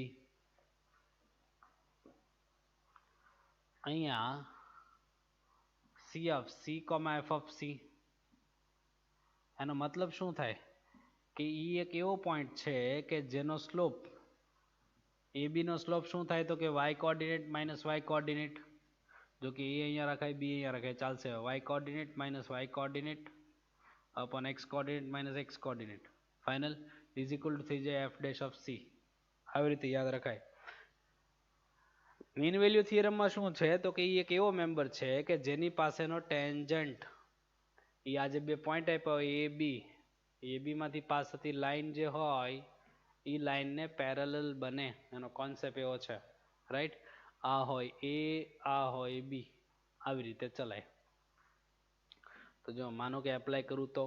અહીંયા c of c, f of c, એનો મતલબ શું થાય કે એ એક એવો પોઈન્ટ છે કે જેનો સ્લોપ AB નો સ્લોપ શું થાય તો કે y coordinate minus y coordinate, જો કે એ અહીંયા રખાય b અહીંયા રખાય ચાલશે, y coordinate minus y coordinate upon x coordinate minus x coordinate, final is equal two થઈ જાય f ડેશ ઓફ c. આવી રીતે યાદ રખાય. મીન વેલ્યુ થિયરમમાં શું છે તો કે એ એક એવો મેમ્બર છે કે જેની પાસેનો ટેન્જન્ટ, એ આ જે બે પોઈન્ટ આપ્યા હોય એ બી માંથી પાસ થતી લાઈન જે હોય એ લાઈનને પેરેલલ બને, એનો કોન્સેપ્ટ એવો છે, રાઈટ. આ હોય એ, આ હોય બી, આવી રીતે ચલાય. તો જો માનો કે એપ્લાય કરું તો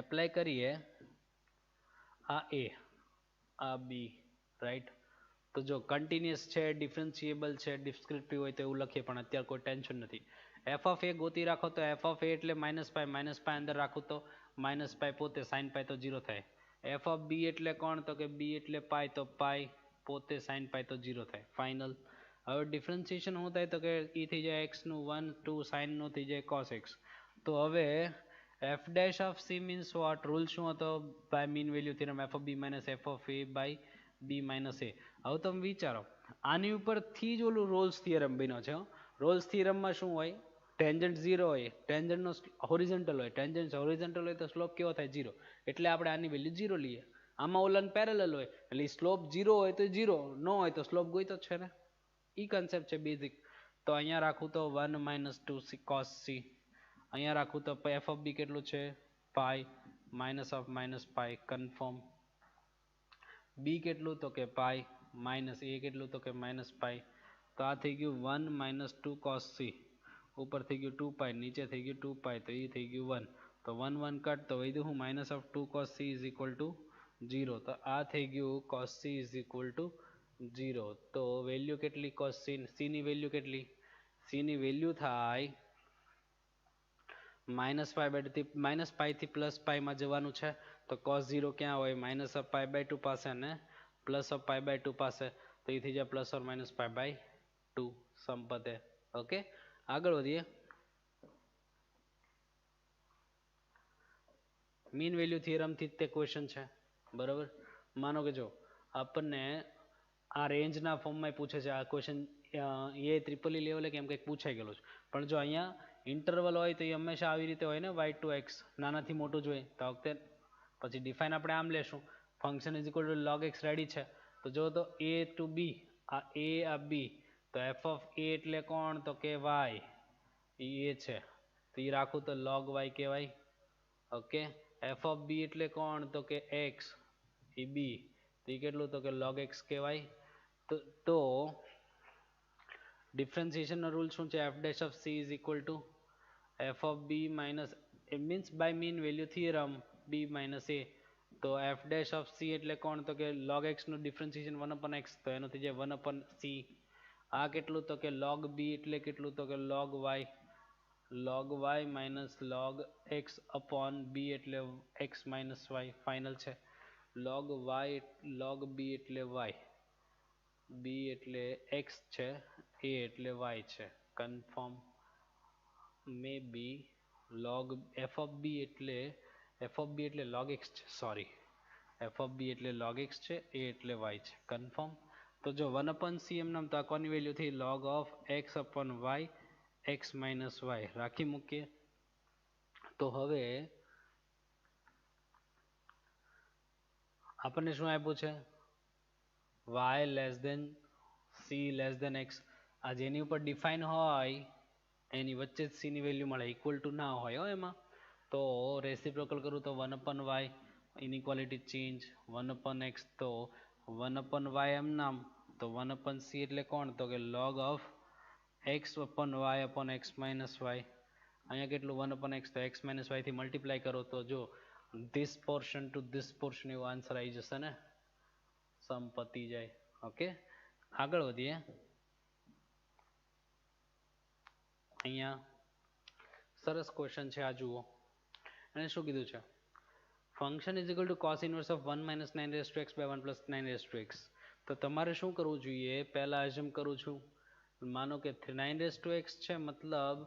એપ્લાય કરીએ આ a, આ b, રાઈટ. તો જો કન્ટિન્યુઅસ છે, ડિફરન્શિએબલ છે, ડિસ્ક્રિપ્ટિવ હોય તો એવું લખીએ, પણ અત્યારે કોઈ ટેન્શન નથી. એફ ઓફ એ ગોતી રાખો તો એફ ઓફ એ એટલે -π અંદર રાખો તો -π પોતે sin π તો 0 થાય. એફ ઓફ બી એટલે કોણ તો કે બી એટલે પાઈ, તો પાઈ પોતે sin π તો 0 થાય, ફાઇનલ. હવે ડિફરન્શિએશન શું થાય તો કે એ થઈ જાય x નું 1 2 sin નું થઈ જાય cos x. તો હવે f dash of c means what, rule શું હતો by mean value theorem, f of b minus f of a by b minus a. હવે તમે વિચારો આની ઉપરથી જ ઓલું રોલ્સ થિયરમ બન્યો છે. રોલ્સ થિયરમમાં શું હોય, ટેન્જન્ટ 0 હોય, ટેન્જન્ટનો હોરિઝોન્ટલ હોય, ટેન્જન્ટ હોરિઝોન્ટલ હોય તો સ્લોપ કેવો થાય 0, એટલે આપણે આની વેલ્યુ 0 લઈએ. આમાં ઓલાન પેરેલલ હોય એટલે સ્લોપ 0 હોય તો 0, ન હોય તો સ્લોપ ગોઈતો જ છે ને, ઈ કન્સેપ્ટ છે બેઝિક. તો અહીંયા રાખું તો 1 માઇનસ 2 cos c, અહીંયા રાખું તો એફ ઓફ બી કેટલું છે pi minus of minus pi confirm, b કેટલું તો કે પાઈ માઇનસ એ કેટલું તો કે માઇનસ પાઈ, તો આ થઈ ગયું 1 માઇનસ 2 cos c, ઉપર થઈ ગયું 2 પાઈ, નીચે થઈ ગયું 2 પાઈ, તો એ થઈ ગયું 1, તો 1 1 કટ, તો વધ્યું હું minus of 2 cos c is equal two 0, તો આ થઈ ગયું cos c is equal two 0, તો વેલ્યુ કેટલી cos c, c ની વેલ્યુ કેટલી, c ની વેલ્યુ થાય માઇનસ પાઈ થી પ્લસ પાઈમાં જવાનું છે, તો cos 0 ક્યાં હોય, માઇનસ ઓફ પાઈ બાય 2 પાસે અને પ્લસ ઓફ પાઈ બાય 2 પાસે, તો એ થઈ જાય plus or minus pi by 2 સંપતે. ઓકે, આગળ વધીએ. મીન વેલ્યુ થિયરમથી તે ક્વેશ્ચન છે, બરાબર. માનો કે જો આપણને આ રેન્જના ફોર્મમાં પૂછે છે, આ ક્વેશ્ચન એ ટ્રિપલ લેવલે કેમ કંઈક પૂછાઈ ગયેલો છે, પણ જો અહીંયા ઇન્ટરવલ હોય તો એ હંમેશા આવી રીતે હોય ને, y2x નાનાથી મોટું જોઈએ, તો આ વખતે પછી ડિફાઇન આપણે આમ લેશું, function is equal two log x ready છે, તો જો તો a ટુ b, આ a આ b, તો f ઓફ a એટલે કોણ તો કે y, એ છે, તો એ રાખું તો log y કહેવાય. ઓકે, f ઓફ b એટલે કોણ તો કે x, એ b, તો એ કેટલું તો કે log x કહેવાય. તો ડિફરન્સિએશનનો રૂલ શું છે, f dash of c is equal to f of b minus, it means by mean value theorem b minus a, તો f dash of c એટલે કોણ તો કે log x નું ડિફરન્સિએશન 1 upon x, તો એનું થઈ જાય 1 upon c. આ કેટલું તો કે log b એટલે કેટલું તો કે log y minus log x upon b એટલે x minus y ફાઇનલ છે. log b એટલે y, b એટલે x છે, a એટલે y છે, કન્ફર્મ. May be log f of b એટલે log x છે, સોરી, f of b એટલે log x છે, a એટલે y છે, કન્ફર્મ. તો જો 1 upon c એમ નામ, તો આ કોની વેલ્યુ થઈ log of x upon y x minus y રાખી મૂકીએ. તો હવે આપણને શું આપ્યું છે, y less than c less than x, આ જેની ઉપર ડિફાઇન હોય એની વચ્ચે જ c ની વેલ્યુ મળે, ઇક્વલ ટુ ના હોય હો એમાં, તો રેસિપ્રોકલ કરું તો 1 upon y, inequality change, 1 upon x, તો 1 upon y એમ નામ, તો 1 upon c એટલે કોણ તો કે log of x upon y upon x minus y, અહીંયા કેટલું 1 upon x, તો x minus y થી મલ્ટીપ્લાય કરો તો જો this portion to this portion એવો આન્સર આવી જશે ને, સમ પતી જાય. ઓકે, આગળ વધીએ. અહીંયા સરસ ક્વેશ્ચન છે, આ જુઓ, એને શું કીધું છે, function is equal two cos inverse of 1 minus 9 raised to x by 1 plus 9 raised to x. તો તમારે શું કરવું જોઈએ, પહેલા એઝ્યુમ કરું છું, માનો કે 9 raised to x છે, મતલબ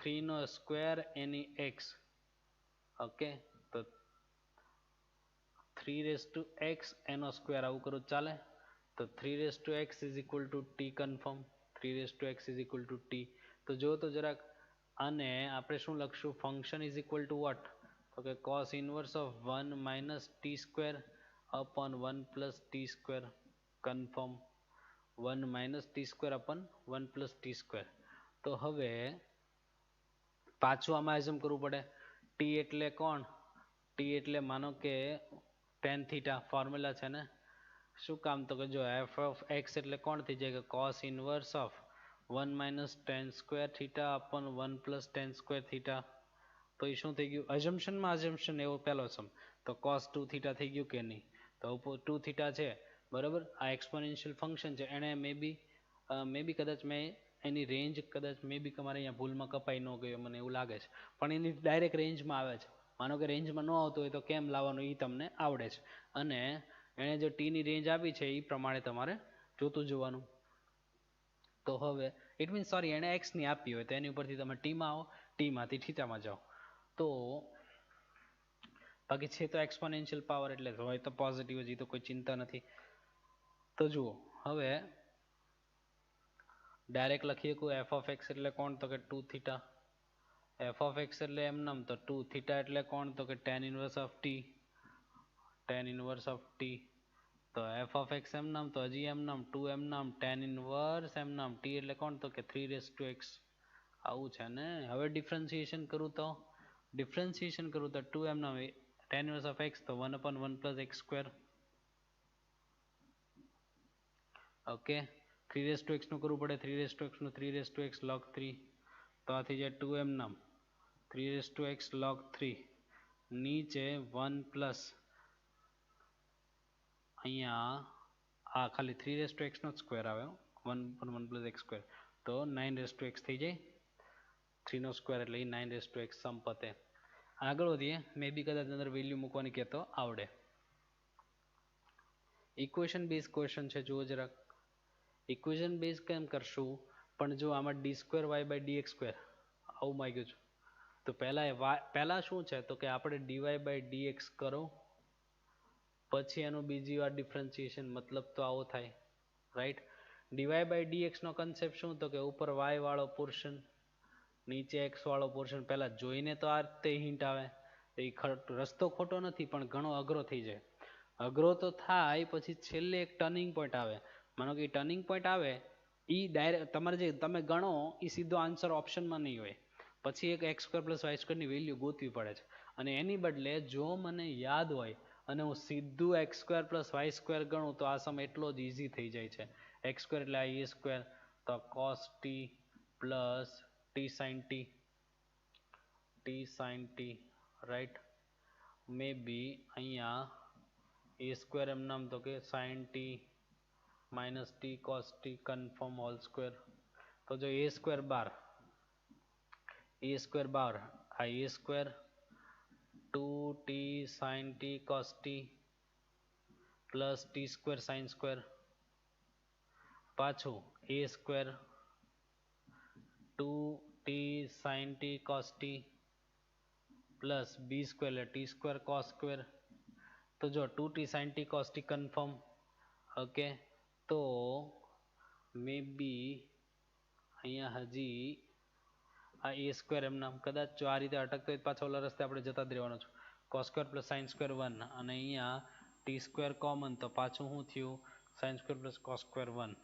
3 નો સ્ક્વેર એની x. ઓકે, તો 3 raised to x એનો સ્ક્વેર, આવું કરું ચાલે, તો 3 raised to x is equal to t, confirm, 3 raised to x is equal to t. તો જો તો જરાક, અને આપણે શું લખશું, function is equal to what, તો કે cos inverse of 1 minus t square upon 1 plus t square, confirm, 1 minus t square upon 1 plus t square. તો હવે પાછું આમાં એઝમ કરવું પડે, t એટલે કોણ, t એટલે માનો કે tan થીટા ફોર્મ્યુલા છે ને, શું કામ તો કે જો f of x એટલે કોણ થઈ જાય કે cos inverse of 1 minus tan square theta upon 1 plus tan square theta, તો એ શું થઈ ગયું, અઝમ્પશન એવો પહેલો સમ, તો cos 2 થીટા થઈ ગયું કે નહીં, તો 2 થીટા છે, બરાબર. આ એક્સપોનેન્શિયલ ફંક્શન છે, એને મે બી કદાચ મેં એની રેન્જ કદાચ મે બી તમારે અહીંયા ભૂલમાં કપાઈ ન ગયો, મને એવું લાગે છે, પણ એની ડાયરેક્ટ રેન્જમાં આવે છે. માનો કે રેન્જમાં ન આવતો હોય તો કેમ લાવવાનું એ તમને આવડે છે, અને એણે જો ટીની રેન્જ આપી છે એ પ્રમાણે તમારે જોતું જોવાનું. તો હવે ઇટ મીન્સ સોરી, એણે એક્સની આપી હોય તો એની ઉપરથી તમે ટીમાં આવો, ટીમાંથી થીટામાં જાઓ, તો બાકી છે તો એક્સપોનેન્શિયલ પાવર એટલે હોય તો પોઝિટિવ જ, તો કોઈ ચિંતા નથી. તો જુઓ હવે ડાયરેક્ટ લખીએ કે એફ ઓફ એક્સ એટલે કોણ તો કે 2 થીટા, એફ ઓફ એક્સ એટલે એમ નામ, તો 2 થીટા એટલે કોણ તો કે tan inverse of T, tan inverse of T. તો એફ ઓફ એક્સ એમ નામ તો હજી એમ નામ 2 એમ નામ tan ઇનવર્સ એમ નામ ટી એટલે કોણ તો કે 3 રેસ ટુ એક્સ આવું છે ને. હવે ડિફરન્સિએશન કરું તો 2 એમ નામ tan ઇનવર્સ ઓફ એક્સ તો 1/1 plus x square. Okay 3 raise to x નું કરવું પડે 3 રેસ ટુ એક્સ નું 3 રેસ ટુ એક્સ log 3 તો આ થઈ જાય 2 એમ નામ 3 રેસ ટુ એક્સ log 3 નીચે 1 પ્લસ અહીંયા આ ખાલી 3 રેસ ટુ એક્સ નો સ્ક્વેર આવે 1 પ્લસ એક્સ સ્ક્વેર તો 9 રેસ ટુ એક્સ થઈ જાય 3 નો સ્ક્વેર એટલે 9 રેસ ટુ એક્સ સમ પતે. આગળ વધીએ મે બી કદાચ અંદર વેલ્યુ મૂકવાની કહેતો આવડે. ઇક્વેશન બેઝ ક્વેશ્ચન છે જુઓ જરાક. ઇક્વેશન બેઝ કેમ કરશું પણ જો આમાં D square Y by D X square આવું માંગ્યું છે તો પહેલા શું છે તો કે આપણે ડીવાય બાય ડી એક્સ કરો પછી એનું બીજી વાર ડિફરન્સિએશન મતલબ તો આવો થાય right. D Y by D X નો કન્સેપ્ટ શું તો કે ઉપર વાય વાળો પોર્શન નીચે એક્સ વાળો પોર્શન પહેલા જોઈને તો આ રીતે હિન્ટ આવે એ રસ્તો ખોટો નથી પણ ઘણો અઘરો થઈ જાય. અઘરો તો થાય પછી છેલ્લે એક ટર્નિંગ પોઈન્ટ આવે માનો કે ટર્નિંગ પોઈન્ટ આવે એ ડાયરેક્ટ તમારે જે તમે ગણો એ સીધો આન્સર ઓપ્શનમાં નહીં હોય પછી એક એક્સ સ્ક્વેર પ્લસ વાય સ્ક્વેરની વેલ્યુ ગોતવી પડે છે અને એની બદલે જો મને યાદ હોય અને હું સીધું X square plus Y square ગણું તો આ સમ એટલો જ ઇઝી થઈ જાય છે. એક્સ સ્ક્વેર એટલે આ એ સ્ક્વેર તો cos t plus t sine t right maybe અહીંયા એ સ્ક્વેર એમ નામ તો કે sine t minus t cos t confirm whole square તો જો એ સ્ક્વેર બાર આ a square 2t sin t cos t plus t square sine square પાછું a square 2t sin t cos t plus b square એટલે t square cos square તો જો 2t sin t cos t confirm. Okay તો મે બી અહીંયા હજી આ a square એમ નામ કદાચ જો આ રીતે અટકતો હોય પાછો ઓલા રસ્તે આપણે જતા જ રહેવાનો છું cos square plus sine square 1 અને અહીંયા ટી સ્ક્વેર કોમન તો પાછું શું થયું sine square plus cos square 1.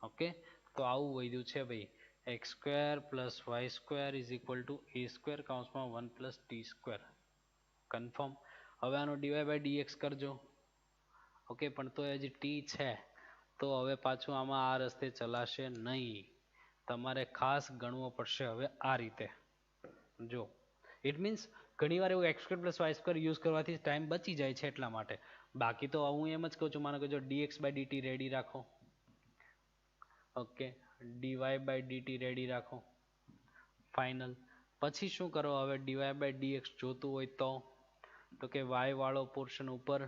Okay તો આવું વધ્યું છે ભાઈ x square plus Y square is equal to a square કાઉન્સમાં 1 પ્લસ ટી સ્ક્વેર કન્ફર્મ. હવે આનો ડીવાય બાય ડીએક્સ કરજો. ઓકે પણ તો હજી ટી છે તો હવે પાછું આમાં આ રસ્તે ચલાશે નહીં તમારે ખાસ ગણવો પડશે હવે આ રીતે. જો ઇટ મીન્સ ઘણી વાર એવું X square plus Y square use કરવાથી ટાઈમ બચી જાય છે એટલા માટે બાકી તો હું એમ જ કહું છું માનો કે જો ડીએક્સ બાય ડીટી રેડી રાખો okay D Y by D T ready રાખો ફાઇનલ પછી શું કરો હવે ડીવાય બાય ડીએક્સ જોતું હોય તો કે વાય વાળો પોર્શન ઉપર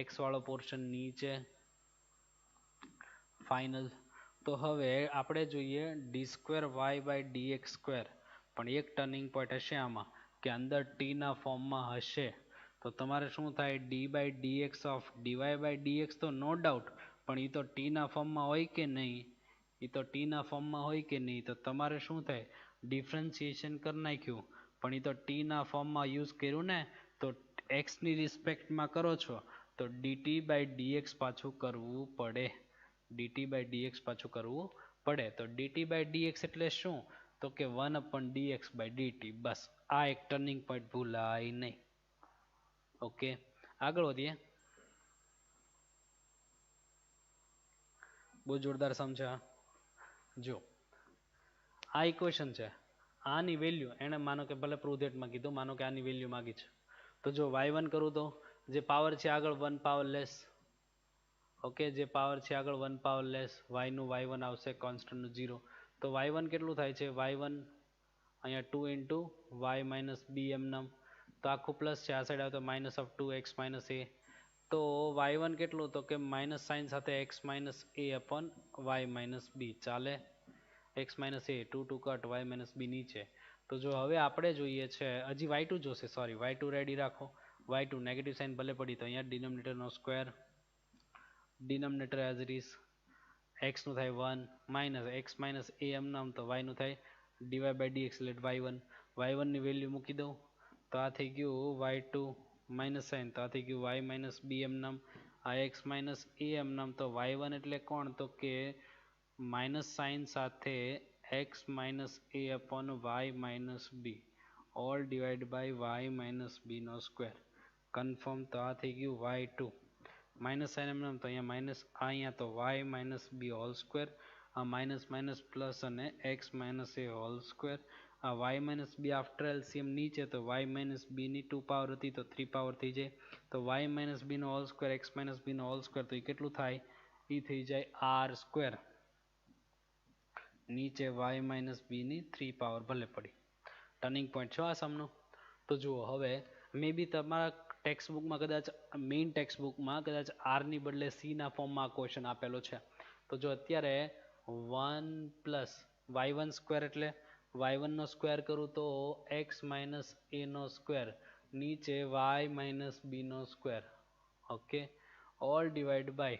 એક્સ વાળો પોર્શન નીચે ફાઇનલ. તો હવે આપણે જોઈએ D square Y by D X square પણ એક ટર્નિંગ પોઈન્ટ હશે આમાં કે અંદર ટીના ફોર્મમાં હશે તો તમારે શું થાય D by D X of D Y by D X તો નો ડાઉટ પણ એ તો ટીના ફોર્મમાં હોય કે નહીં તો તમારે શું થાય ડિફરન્સિએશન કરી નાખ્યું પણ એ તો ટીના ફોર્મમાં યુઝ કર્યું ને તો એક્સની રિસ્પેક્ટમાં કરો છો તો ડીટી બાય ડીએક્સ પાછું કરવું પડે તો ડીટી બાય ડીએક્સ એટલે શું તો કે 1/dx બાય ડીટી બસ આ એક ટર્નિંગ પોઈન્ટ ભૂલાય નહીં. ઓકે આગળ વધીએ બહુ જોરદાર સમજ્યા. જો આ ઇક્વેશન છે આની વેલ્યુ એને માનો કે ભલે પ્રૂવ ધેટમાં કીધું માનો કે આની વેલ્યુ માગી છે તો જો y1 કરું તો જે પાવર છે આગળ 1 પાવર લેસ ઓકે જે પાવર છે આગળ 1 પાવર લેસ y નું y1 આવશે કોન્સ્ટન્ટનું 0 તો y1 કેટલું થાય છે y1 અહીંયા 2 ઇન્ટુ y માઇનસ બી એમ નામ તો આખું પ્લસ છે આ સાઈડ આવે તો માઇનસ ઓફ 2x માઇનસ એ તો y1 કેટલું તો કે માઇનસ સાઇન સાથે x minus A upon y minus બી ચાલે x માઇનસ એ 2 કટ y માઇનસ બી નીચે. તો જો હવે આપણે જોઈએ છે હજી y2 જોશે સોરી y2 રેડી રાખો y2 નેગેટિવ સાઇન ભલે પડી તો અહીંયા ડિનોમિનેટરનો square denominator as it is x નું થાય 1 માઇનસ x માઇનસ એ એમ નામ તો y નું થાય ડીવાય બાય ડીએક્સ એટલે y1 ની વેલ્યુ મૂકી દઉં તો આ થઈ ગયું y2 માઇનસ સાઇન તો આ થઈ ગયું y માઇનસ બી એમ નામ આ x માઇનસ એ એમ નામ તો y1 એટલે કોણ તો કે માઇનસ સાઇન સાથે x minus A upon y minus B all divide by y minus બી નો સ્ક્વેર કન્ફર્મ. તો આ થઈ ગયું y2 માઇનસ સાઇન એમ નામ તો અહીંયા તો y માઇનસ બી હોલ સ્ક્વેર આ માઇનસ માઇનસ પ્લસ અને x માઇનસ એ હોલ સ્ક્વેર આ y માઇનસ બી આફ્ટર એલસીએમ નીચે તો y માઇનસ બી ની 2 પાવર હતી તો 3 પાવર થઈ જાય તો y માઇનસ બી નો હોલ સ્ક્વેર x માઇનસ બી નો હોલ સ્ક્વેર તો એ કેટલું થાય એ થઈ જાય r સ્ક્વેર નીચે y માઇનસ બી ની 3 પાવર ભલે પડી. ટર્નિંગ પોઈન્ટ છો આ સમનો. તો જુઓ હવે મે બી તમારા ટેક્સ્ટ બુકમાં કદાચ મેઇન ટેક્સ્ટ બુકમાં કદાચ r ની બદલે c ના ફોર્મમાં ક્વેશ્ચન આપેલો છે. તો જો અત્યારે 1 પ્લસ y1 સ્ક્વેર એટલે y1 નો સ્ક્વેર કરું તો x માઇનસ એ નો સ્ક્વેર નીચે y માઇનસ બી નો square okay all divide by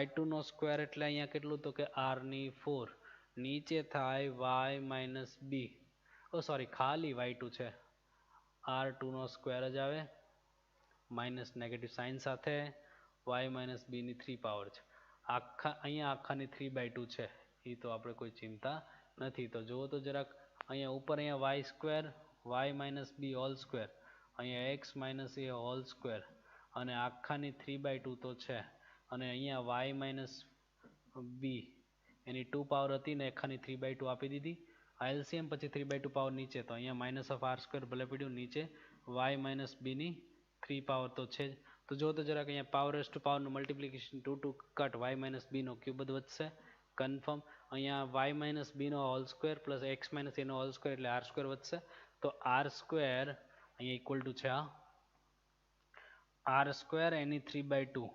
y2 નો સ્ક્વેર એટલે અહીંયા કેટલું તો કે r ની 4 નીચે થાય y માઇનસ બી સોરી ખાલી y2 છે r2 નો સ્ક્વેર જ આવે માઇનસ નેગેટિવ સાઇન સાથે y માઇનસ બી ની 3 પાવર છે અહીંયા આખાની 3/2 છે એ તો આપણે કોઈ ચિંતા નથી. તો જુઓ તો જરાક અહીંયા ઉપર અહીંયા y સ્ક્વેર y માઇનસ બી હોલ સ્ક્વેર અહીંયા x માઇનસ એ હોલ સ્ક્વેર અને આખાની 3/2 તો છે અને અહીંયા y માઇનસ બી એની 2 પાવર હતી ને આખાની 3/2 આપી દીધી એલસીએમ પછી 3/2 પાવર નીચે તો અહીંયા માઇનસ ઓફ આર સ્ક્વેર ભલે પડ્યું નીચે y માઇનસ બી ની 3 પાવર તો છે જ. તો જો તો જરાક અહીંયા પાવર રેસ ટુ પાવરનું મલ્ટિપ્લિકેશન 2 કટ y માઇનસ બી નો ક્યુબ જ વધશે કન્ફર્મ અહીંયા y માઇનસ બી નો whole square plus x minus એ નો હોલ સ્ક્વેર એટલે r સ્ક્વેર વધશે તો r સ્ક્વેર અહીંયા ઇક્વલ ટુ છે r સ્ક્વેર એની 3/2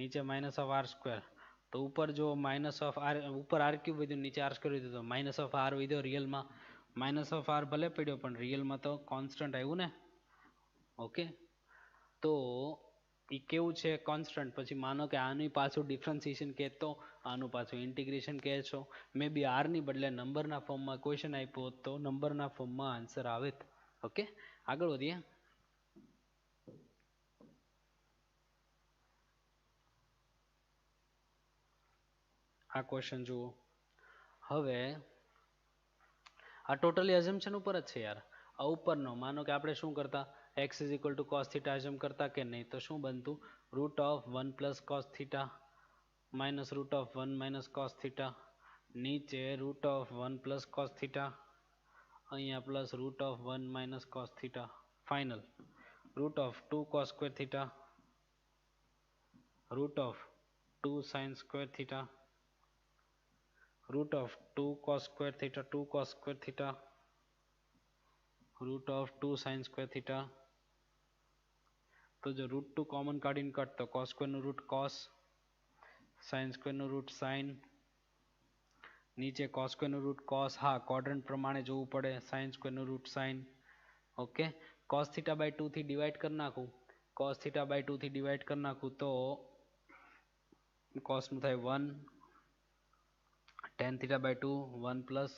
નીચે માઇનસ ઓફ આર સ્ક્વેર તો ઉપર જો માઇનસ ઓફ આર ઉપર આર ક્યુબ વધ્યું નીચે આર સ્ક્વેર વધ્યું તો માઇનસ ઓફ આર વધ્યો રિયલમાં માઇનસ ઓફ આર ભલે પડ્યો પણ રિયલમાં તો કોન્સ્ટન્ટ આવ્યું ને ઓકે. તો એ કેવું છે કોન્સ્ટન્ટ પછી માનો કે આની પાછું ડિફરન્સિએશન કહેતો આનું પાછું ઇન્ટિગ્રેશન કહે છો મે બી આર ની બદલે નંબરના ફોર્મમાં ક્વેશ્ચન આપ્યો હોત તો નંબરના ફોર્મમાં આન્સર આવે. ઓકે આગળ વધીએ. આ ક્વેશ્ચન જુઓ હવે આ ટોટલી અઝમ્પશન ઉપર જ છે યાર આ ઉપરનો માનો કે આપણે શું કરતા x is equal to cos theta અઝમ કરતા કે નહીં તો શું બનતું root of 1 plus cos theta minus root of 1 minus cos theta નીચે root of 1 plus cos theta અહીંયા plus root of 1 minus cos theta final root of 2 cos square theta root of 2 sin square theta root of 2 cos square theta 2 cos square theta root of 2 sin square theta તો જો root 2 common કાઢીને cut તો cos square નું root cos sin square નું route sin નીચે cos square નું root cos હા quadrant પ્રમાણે જોવું પડે sin square નું route sin okay cos theta by 2 થી ડિવાઈડ કરી નાખું cos theta by 2 થી ડિવાઈડ કરી નાખું તો cos નું થાય 1 tan theta by 2 1 plus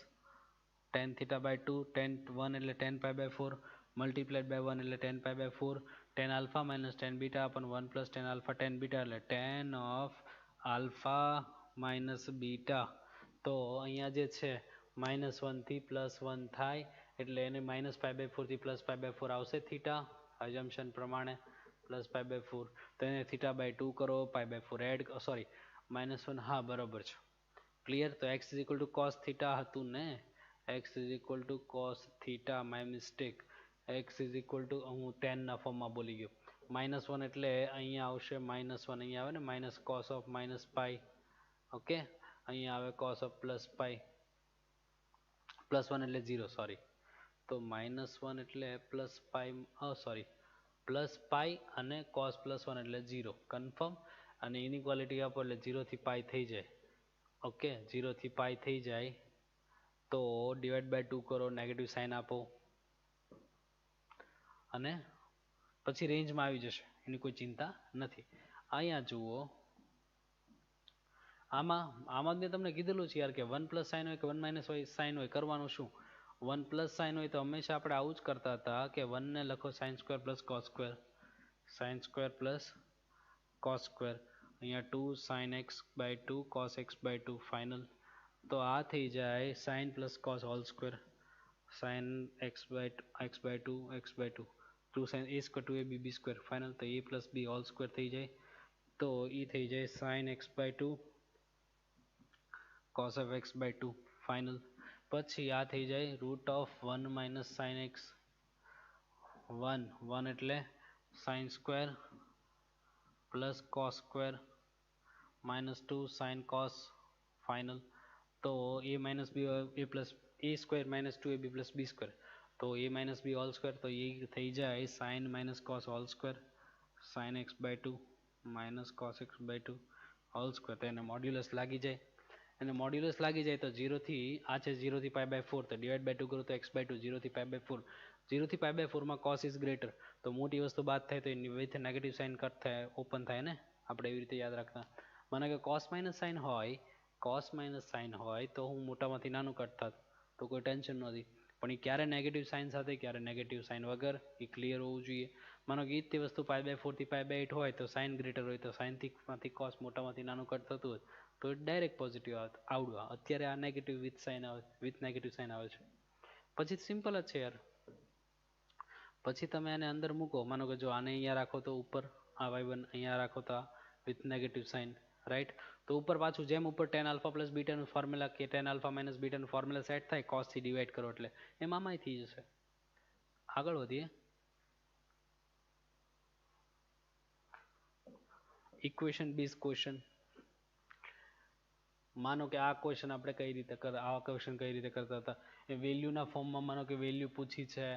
tan theta by 2 tan 1 એટલે tan pi by 4 multiplied by 1 એટલે tan pi by 4 tan alpha minus tan beta upon 1 plus tan alpha tan beta એટલે tan of alpha minus beta તો અહીંયા જે છે -1 થી +1 થાય એટલે એને -pi by 4 થી +pi by 4 આવશે theta assumption પ્રમાણે +pi by 4 તો એને theta by 2 કરો pi by 4 એડ સોરી -1 હા બરોબર છે ક્લિયર. તો x is equal to cos theta હતું ને x is equal to cos theta my mistake x is equal to હું 10 ના ફોર્મમાં બોલી ગયો -1 એટલે અહીંયા આવશે -1 અહીંયા આવે ને minus cos of minus pi okay અહીંયા આવે cos of plus pi +1 એટલે 0 સોરી તો -1 એટલે plus pi sorry plus pi અને cos +1 એટલે 0 કન્ફર્મ અને ઇનઇક્વાલિટી આપો એટલે 0 થી pi થઈ જાય ઓકે 0 થી પાઈ થઈ જાય તો ડિવાઈડ બાય 2 કરો નેગેટિવ સાઇન આપો અને પછી રેન્જમાં આવી જશે એની કોઈ ચિંતા નથી. અહીંયા જુઓ આમાં મેં તમને કીધેલું છે યાર કે 1 પ્લસ સાઇન હોય કે 1 માઇનસ હોય સાઇન હોય કરવાનું શું 1 પ્લસ સાઇન હોય તો હંમેશા આપણે આવું જ કરતા હતા કે 1 ને લખો sine square plus cos square sine square plus cos square, અહીંયા 2 sin x by 2 cos x by 2 final. તો આ થઈ જાય sin plus cos whole square, sin x by 2 x by 2 2 sin a square 2ab b square final. તો a plus b whole square થઈ જાય. તો એ થઈ જાય sin x by 2 cos of x by 2 final. પછી આ થઈ જાય root of 1 minus sin x, 1 એટલે sin square plus cos square minus 2 sin cos final. તો a minus b a plus a square minus 2ab plus b square, તો a minus b hall square. તો એ થઈ જાય sin minus cos whole square sin x by 2 minus cos x by 2 hall square. તો એને modulus લાગી જાય. અને મોડ્યુલસ લાગી જાય તો 0 થી આ છે 0 થી પાઈ બાય 4, તો ડિવાઈડ બાય 2 કરો તો x બાય 2 0 થી પાઈ બાય 4, 0 થી પાઈ બાય 4 માં cos ઇઝ ગ્રેટર, તો મોટી વસ્તુ બાદ થાય તો એની વિથ નેગેટિવ સાઇન કટ થાય, ઓપન થાય ને, આપણે એવી રીતે યાદ રાખતા. મને કે cos માઇનસ સાઇન હોય તો હું મોટામાંથી નાનું કટ થાત તો કોઈ ટેન્શન નથી, પણ એ ક્યારે નેગેટિવ સાઇન સાથે ક્યારે નેગેટિવ સાઇન વગર, એ ક્લિયર હોવું જોઈએ. માનો કે એ જ વસ્તુ પાઈ બાય 4 થી પાઈ બાય 8 હોય તો સાઇન ગ્રેટર હોય તો સાઇનથી cos મોટામાંથી નાનું કટ થતું હોય તો ડાયરેક્ટ પોઝિટિવ આવડું. અત્યારે આ નેગેટિવ વિથ નેગેટિવ સાઇન આવે છે. પછી સિમ્પલ જ છે યાર. પછી તમે આને અંદર મૂકો, માનો કે જો આને અહીંયા રાખો તો ઉપર આ y1, અહીંયા રાખો તો વિથ નેગેટિવ સાઇન, રાઈટ. તો ઉપર પાછું જેમ ઉપર tan આલ્ફા પ્લસ બીટાનું ફોર્મ્યુલા કે tan આલ્ફા માઇનસ બીટાનું ફોર્મ્યુલા સેટ થાય cos થી ડિવાઈડ કરો એટલે એમ આમાંય થઈ જશે. આગળ વધીએ. Equation based question. માનો કે આ ક્વેશ્ચન આપણે કઈ રીતે કરતા હતા, એ વેલ્યુના ફોર્મમાં માનો કે વેલ્યુ પૂછી છે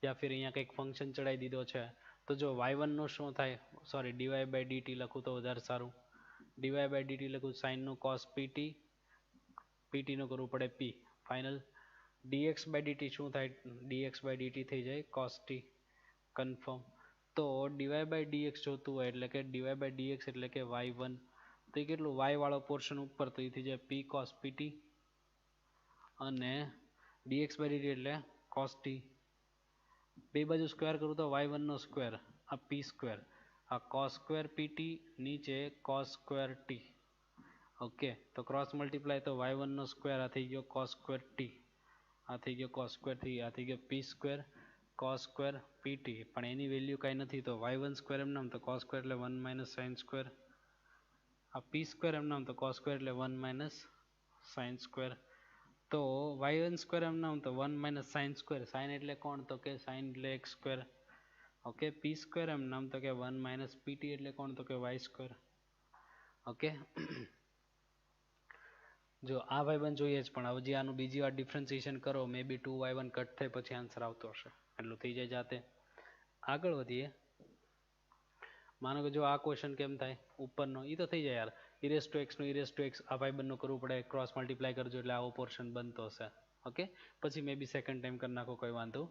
યા ફિર અહીંયા કંઈક ફંક્શન ચડાવી દીધો છે. તો જો y1 નો શું થાય, સોરી dy બાય dt લખું તો વધારે સારું. dy બાય dt લખું sin નું cos pt, pt નું કરવું પડે p final. dx by dt શું થાય, dx બાય dt થઈ જાય cos t કન્ફર્મ. તો dy બાય dx જોતું હોય એટલે કે dy બાય dx એટલે કે y1, તો એ કેટલું y વાળો પોર્શન ઉપર, તો એ થઈ જાય p cos pt, અને dx બાય dt એટલે cos t. બે બાજુ સ્ક્વેર કરું તો y1 નો સ્ક્વેર, આ p સ્ક્વેર, આ cos સ્ક્વેર pt નીચે cos સ્ક્વેર t. ઓકે, તો ક્રોસ મલ્ટીપ્લાય તો y1 નો સ્ક્વેર, આ થઈ ગયો cos સ્ક્વેર t, આ થઈ ગયો cos સ્ક્વેર t, આ થઈ ગયો p square cos square pt. પણ એની વેલ્યુ કાંઈ નથી તો y1 સ્ક્વેર એમ નામ, તો cos સ્ક્વેર એટલે 1 માઇનસ sin સ્ક્વેર, આ p સ્ક્વેર એમ નામ તો cos સ્ક્વેર એટલે 1 માઇનસ sin સ્ક્વેર. તો y1 સ્ક્વેર એમ નામ તો 1 માઇનસ sin સ્ક્વેર, sin એટલે કોણ, તો કે sin એટલે x square. Okay, p square એમ નામ તો કે 1 માઇનસ pt એટલે કોણ, તો કે y સ્ક્વેર. ઓકે, જો આ y1 જોઈએ જ, પણ હજી આનું બીજી વાર ડિફરન્સિએશન કરો, મે બી 2y1 કટ થાય પછી આન્સર આવતો હશે, એટલું થઈ જાય જાતે. આગળ વધીએ. માનો કે જો આ ક્વેશ્ચન કેમ થાય ઉપરનો, એ તો થઈ જાય યાર, ઇરેસ ટુ એક્સ નું ઇરેસ ટુ એક્સ આ y1 નું કરવું પડે, ક્રોસ મલ્ટીપ્લાય કરજો એટલે આવો પોર્શન બનતો હશે. ઓકે, પછી મે બી સેકન્ડ ટાઈમ કરી નાખો, કોઈ વાંધો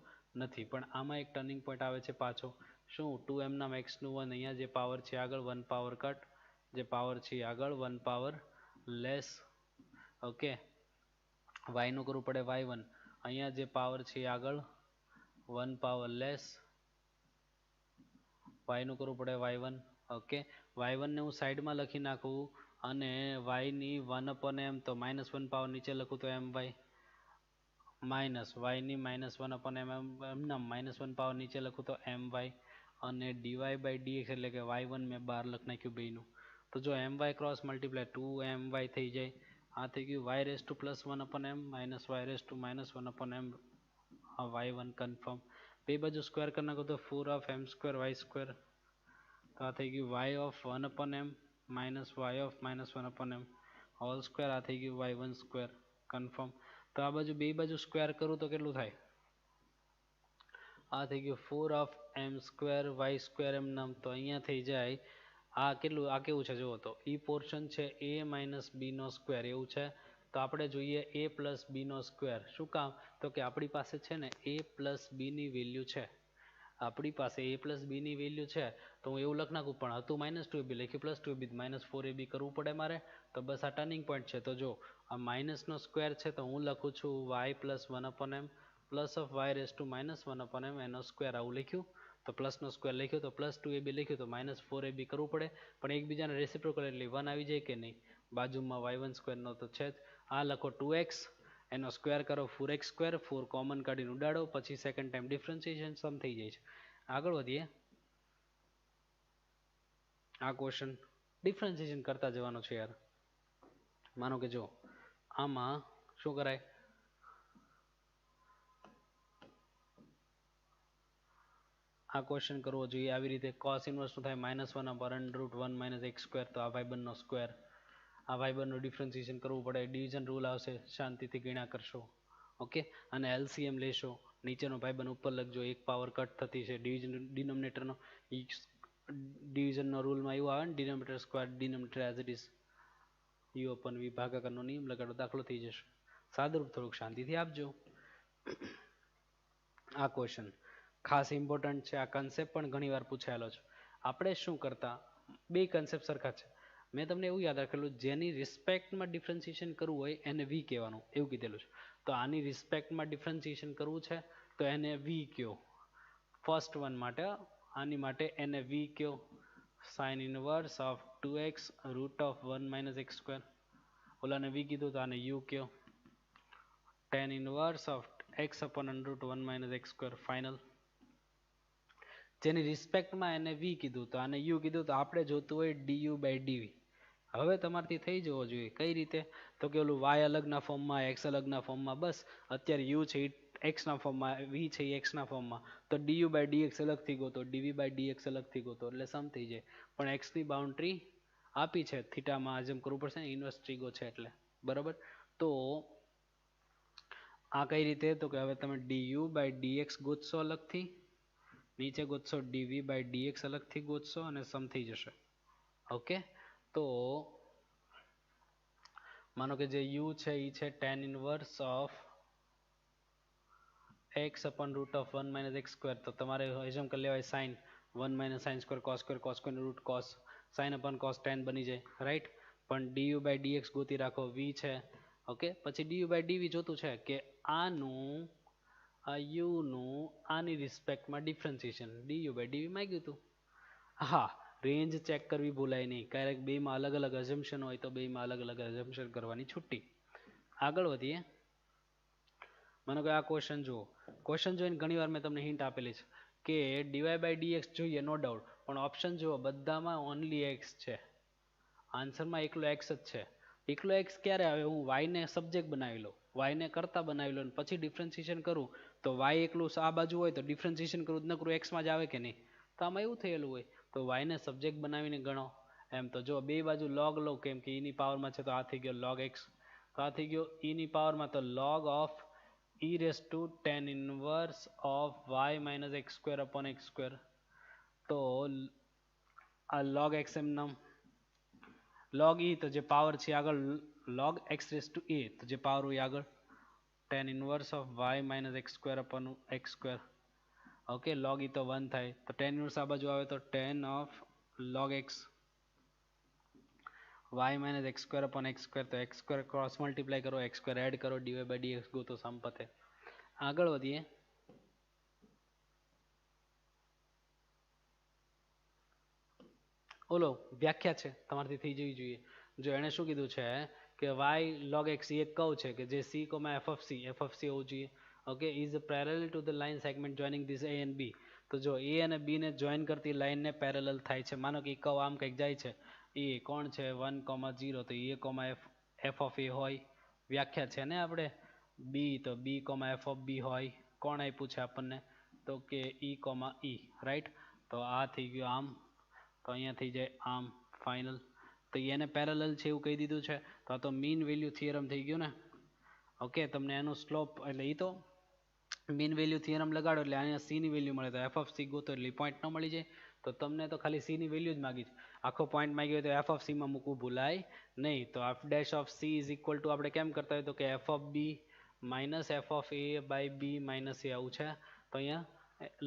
નથી. પણ આમાં એક ટર્નિંગ પોઈન્ટ આવે છે પાછો, શું 2m ના x નું 1, અહીંયા જે પાવર છે આગળ 1 પાવર કટ, જે પાવર છે આગળ 1 પાવર લેસ. ઓકે, y નું કરવું પડે y1, અહીંયા જે પાવર છે આગળ 1 પાવર લેસ, y નું કરવું પડે y1. ઓકે, y1 ને હું સાઈડમાં લખી નાખું અને y ની 1/m, તો -1 પાવર નીચે લખું તો my, માઇનસ y ની -1/m એમના -1 પાવર નીચે લખું તો my, અને dy by dx એટલે કે y1 મેં બહાર લખી નાખ્યું બેયનું. તો જો my ક્રોસ મલ્ટીપ્લાય 2my થઈ જાય, આ થઈ ગયું y raise to +1/m minus y raise to -1/m, y1 confirm. બે બાજુ સ્ક્વેર કરી નાખો તો 4m સ્ક્વેર y સ્ક્વેર, તો આ થઈ ગયું y of 1/m minus y of -1/m whole square, આ થઈ ગયું y1 સ્ક્વેર કન્ફર્મ. તો આ બાજુ બે બાજુ સ્ક્વેર કરું તો કેટલું થાય, આ થઈ ગયું 4 of m square y square એમ નામ. તો અહીંયા થઈ જાય આ કેટલું, આ કેવું છે જુઓ તો, ઈ પોર્શન છે a માઇનસ b નો સ્ક્વેર એવું છે. તો આપણે જોઈએ a પ્લસ b નો સ્ક્વેર, શું કામ, તો કે આપણી પાસે છે ને a પ્લસ b ની વેલ્યુ છે, આપણી પાસે a પ્લસ b ની વેલ્યુ છે. તો હું એવું લખ નાખું, પણ હતું -2ab લખ્યું +2ab, -4ab કરવું પડે મારે, તો બસ આ ટર્નિંગ પોઈન્ટ છે. તો જો આ માઇનસ નો સ્ક્વેર છે તો હું લખું છું y plus 1/m plus of y raise to -1/m એનો સ્ક્વેર, આવું લખ્યું. તો પ્લસનો સ્ક્વેર લખ્યો તો +2ab લખ્યું તો -4ab કરવું પડે, પણ એકબીજાને રેસિપ્રોકલ એટલે 1 આવી જાય કે નહીં, બાજુમાં y1 સ્ક્વેરનો તો છે જ. આ લખો 2x, એનો સ્ક્વેર કરો 4x², 4 કોમન કાઢીને ઉડાડો, પછી સેકન્ડ ટાઈમ ડિફરન્શિએશન સમ થઈ જાય છે. આગળ વધીએ. આ ક્વેશ્ચન ડિફરન્શિએશન કરતા જવાનો છે યાર. માનો કે જો આમાં શું કરાય, આ ક્વેશ્ચન કરવો જોઈએ આવી રીતે. cos ઇન્વર્સ નું થાય -1/√1 - x², તો આ ભાઈબંધનો સ્ક્વેર. આ ભાઈબંધનું ડિફરન્શિએશન કરવું પડે, ડિવિઝન રૂલ આવશે, શાંતિથી ગણ્યા કરશો. ઓકે, અને LCM લેશો, નીચેનો ભાઈબંધ ઉપર લખજો, એક પાવર કટ થતી છે, ડિનોમિનેટરનો ડિવિઝનનો રૂલમાં એવું આવે ને, denominator square denominator as it is u/v ભાગાકારનો નિયમ લગાડો, દાખલો થઈ જશે. સાદુરૂપ થોડુંક શાંતિથી આપજો. આ ક્વેશ્ચન ખાસ ઇમ્પોર્ટન્ટ છે. આ કન્સેપ્ટ પણ ઘણી વાર પૂછાયેલો છે. આપણે શું કરતા, બે કન્સેપ્ટ સરખા છે. મેં તમને એવું યાદ રાખેલું, જેની રિસ્પેક્ટમાં ડિફરન્શિએશન કરવું હોય એને v કહેવાનું, એવું કીધેલું છે. તો આની રિસ્પેક્ટમાં ડિફરન્શિએશન કરવું છે તો એને v કયો. ફર્સ્ટ વન માટે, આની માટે એને v કયો. sin inverse of 2x √1 - x². ઓલાને v કીધું તો આને u કયો. tan inverse of x/√1 - x². Final. જેની રિસ્પેક્ટમાં એને v કીધું તો આને u કીધું, તો આપણે જોતું હોય du/dv. હવે તમારથી થઈ જવો જોઈએ. કઈ રીતે? તો કે ઓલું y અલગના ફોર્મમાં, x અલગના ફોર્મમાં, બસ અત્યારે u છે એ x ના ફોર્મમાં, v છે એ x ના ફોર્મમાં, તો du/dx અલગથી ગોતો, dv/dx અલગથી ગોતો, એટલે સમ થઈ જાય. પણ x ની બાઉન્ડ્રી આપી છે, થીટામાં જેમ કરવું પડશે ને, ઇન્વર્સ ટ્રીગો છે એટલે, બરાબર. તો આ કઈ રીતે? તો કે હવે તમે du/dx ગોતશો અલગથી, નીચે ગોતશો dv/dx અલગથી ગોતશો, અને સમ થઈ જશે. ઓકે, તો માનો કે જે u છે એ છે tan inverse of x/√1 - x². તો તમારે એઝ્યુમ કરી લેવાય sin 1 - sin² cos², √ cos, sin/cos tan બની જાય, રાઈટ. પણ du/dx ગોતી રાખો, v છે. ઓકે, પછી du/dv જોતું છે કે આનું, આ u નું આની રિસ્પેક્ટમાં ડિફરન્શિએશન, du/dv માંગ્યું હતું. હા, રેન્જ ચેક કરવી ભૂલાય નહીં, ક્યારેક બેમાં અલગ અલગ અઝમ્પશન હોય તો બેમાં અલગ અલગ અઝમ્પશન કરવાની છૂટી. આગળ વધીએ. માનો કે આ ક્વેશ્ચન જુઓ, ક્વેશ્ચન જોઈને ઘણી વાર મેં તમને હિન્ટ આપેલી છે કે dy/dx જોઈએ, નો ડાઉટ, પણ ઓપ્શન જુઓ, બધામાં ઓનલી x છે. આન્સરમાં એકલો x જ છે. એકલો x ક્યારે આવે? હું y ને સબ્જેક્ટ બનાવી લઉં, y ને કરતા બનાવી લઉં, પછી ડિફરન્શિએશન કરું, તો y એકલું આ બાજુ હોય તો ડિફરન્શિએશન કરું નકરું x માં જ આવે કે નહીં? તો આમાં એવું થયેલું હોય. તો y ને સબ્જેક્ટ બનાવીને ગણો. એમ તો જો બે બાજુ log લો, કેમ કે e ની પાવરમાં છે, તો આ થઈ ગયો log x, તો આ થઈ ગયો e ની પાવરમાં, તો log of e⁻tan inverse of y - x²/x². તો આ log x એમનામ, log e તો જે પાવર છે આગળ, log x⁻a તો જે પાવર હોય આગળ, tan inverse of y - x²/x². Okay, log e તો 1 થાય, તો tan ઇનવર્સ આ બાજુ આવે તો tan of log x y - x²/x². તો x² ક્રોસ મલ્ટીપ્લાય કરો, x² એડ કરો, dy/dx ગોતો, સમ પતે. આગળ વધીએ. ઓલો વ્યાખ્યા છે, તમારથી થઈ જવી જોઈએ. જો એને શું કીધું છે કે y log x એ એક કર્વ છે કે જે c, f(c) હોવું જોઈએ. Okay, is parallel to the line segment joining this a and b. તો જો a અને b ને જોઈન કરતી લાઈન ને પેરેલલ થાય છે. માનો કે કર્વ આમ કંઈક જાય છે, એ કોણ છે 1, 0, તો a, f of a હોય, વ્યાખ્યા છે ને આપણે. b તો b, f of b હોય. કોણ આપ્યું છે આપણને? તો કે e, રાઈટ. તો આ થઈ ગયું આમ, તો અહીંયા થઈ જાય આમ, ફાઇનલ. તો એને પેરેલલ છે એવું કહી દીધું છે, તો આ તો મીન વેલ્યુ થિયરમ થઈ ગયું ને. ઓકે, તમને એનું સ્લોપ એટલે એ તો મીન વેલ્યુ થિયરમ લગાડો એટલે અહીંયા c ની વેલ્યુ મળે, તો f of c ગોતો એટલે પોઈન્ટ ન મળી જાય. તો તમને તો ખાલી c ની વેલ્યુ જ માગી છે, આખો પોઈન્ટ માગ્યો હોય તો f of c માં મૂકવું ભૂલાય નહીં. તો f' of c is equal two આપણે કેમ કરતા હોય તો કે f of b minus f of a by b minus a, આવું છે. તો અહીંયા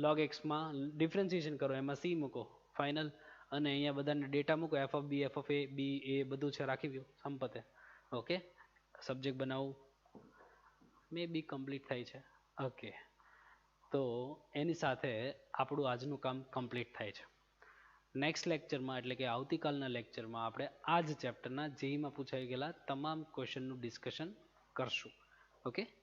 log x માં ડિફરન્શિએશન કરો, એમાં c મૂકો, ફાઇનલ. અને અહીંયા બધાને ડેટા મૂકો, f of b, f of a, b, a બધું છે રાખી દો, સંપતે. ઓકે, સબ્જેક્ટ બનાવવું મે બી કમ્પ્લીટ થાય છે. ઓકે, તો એની સાથે આપણું આજનું કામ કમ્પ્લીટ થાય છે. નેક્સ્ટ લેક્ચરમાં એટલે કે આવતીકાલના લેક્ચરમાં આપણે આ જ ચેપ્ટરના જેઈમાં પૂછાઈ ગયેલા તમામ ક્વેશ્ચનનું ડિસ્કશન કરશું. ઓકે.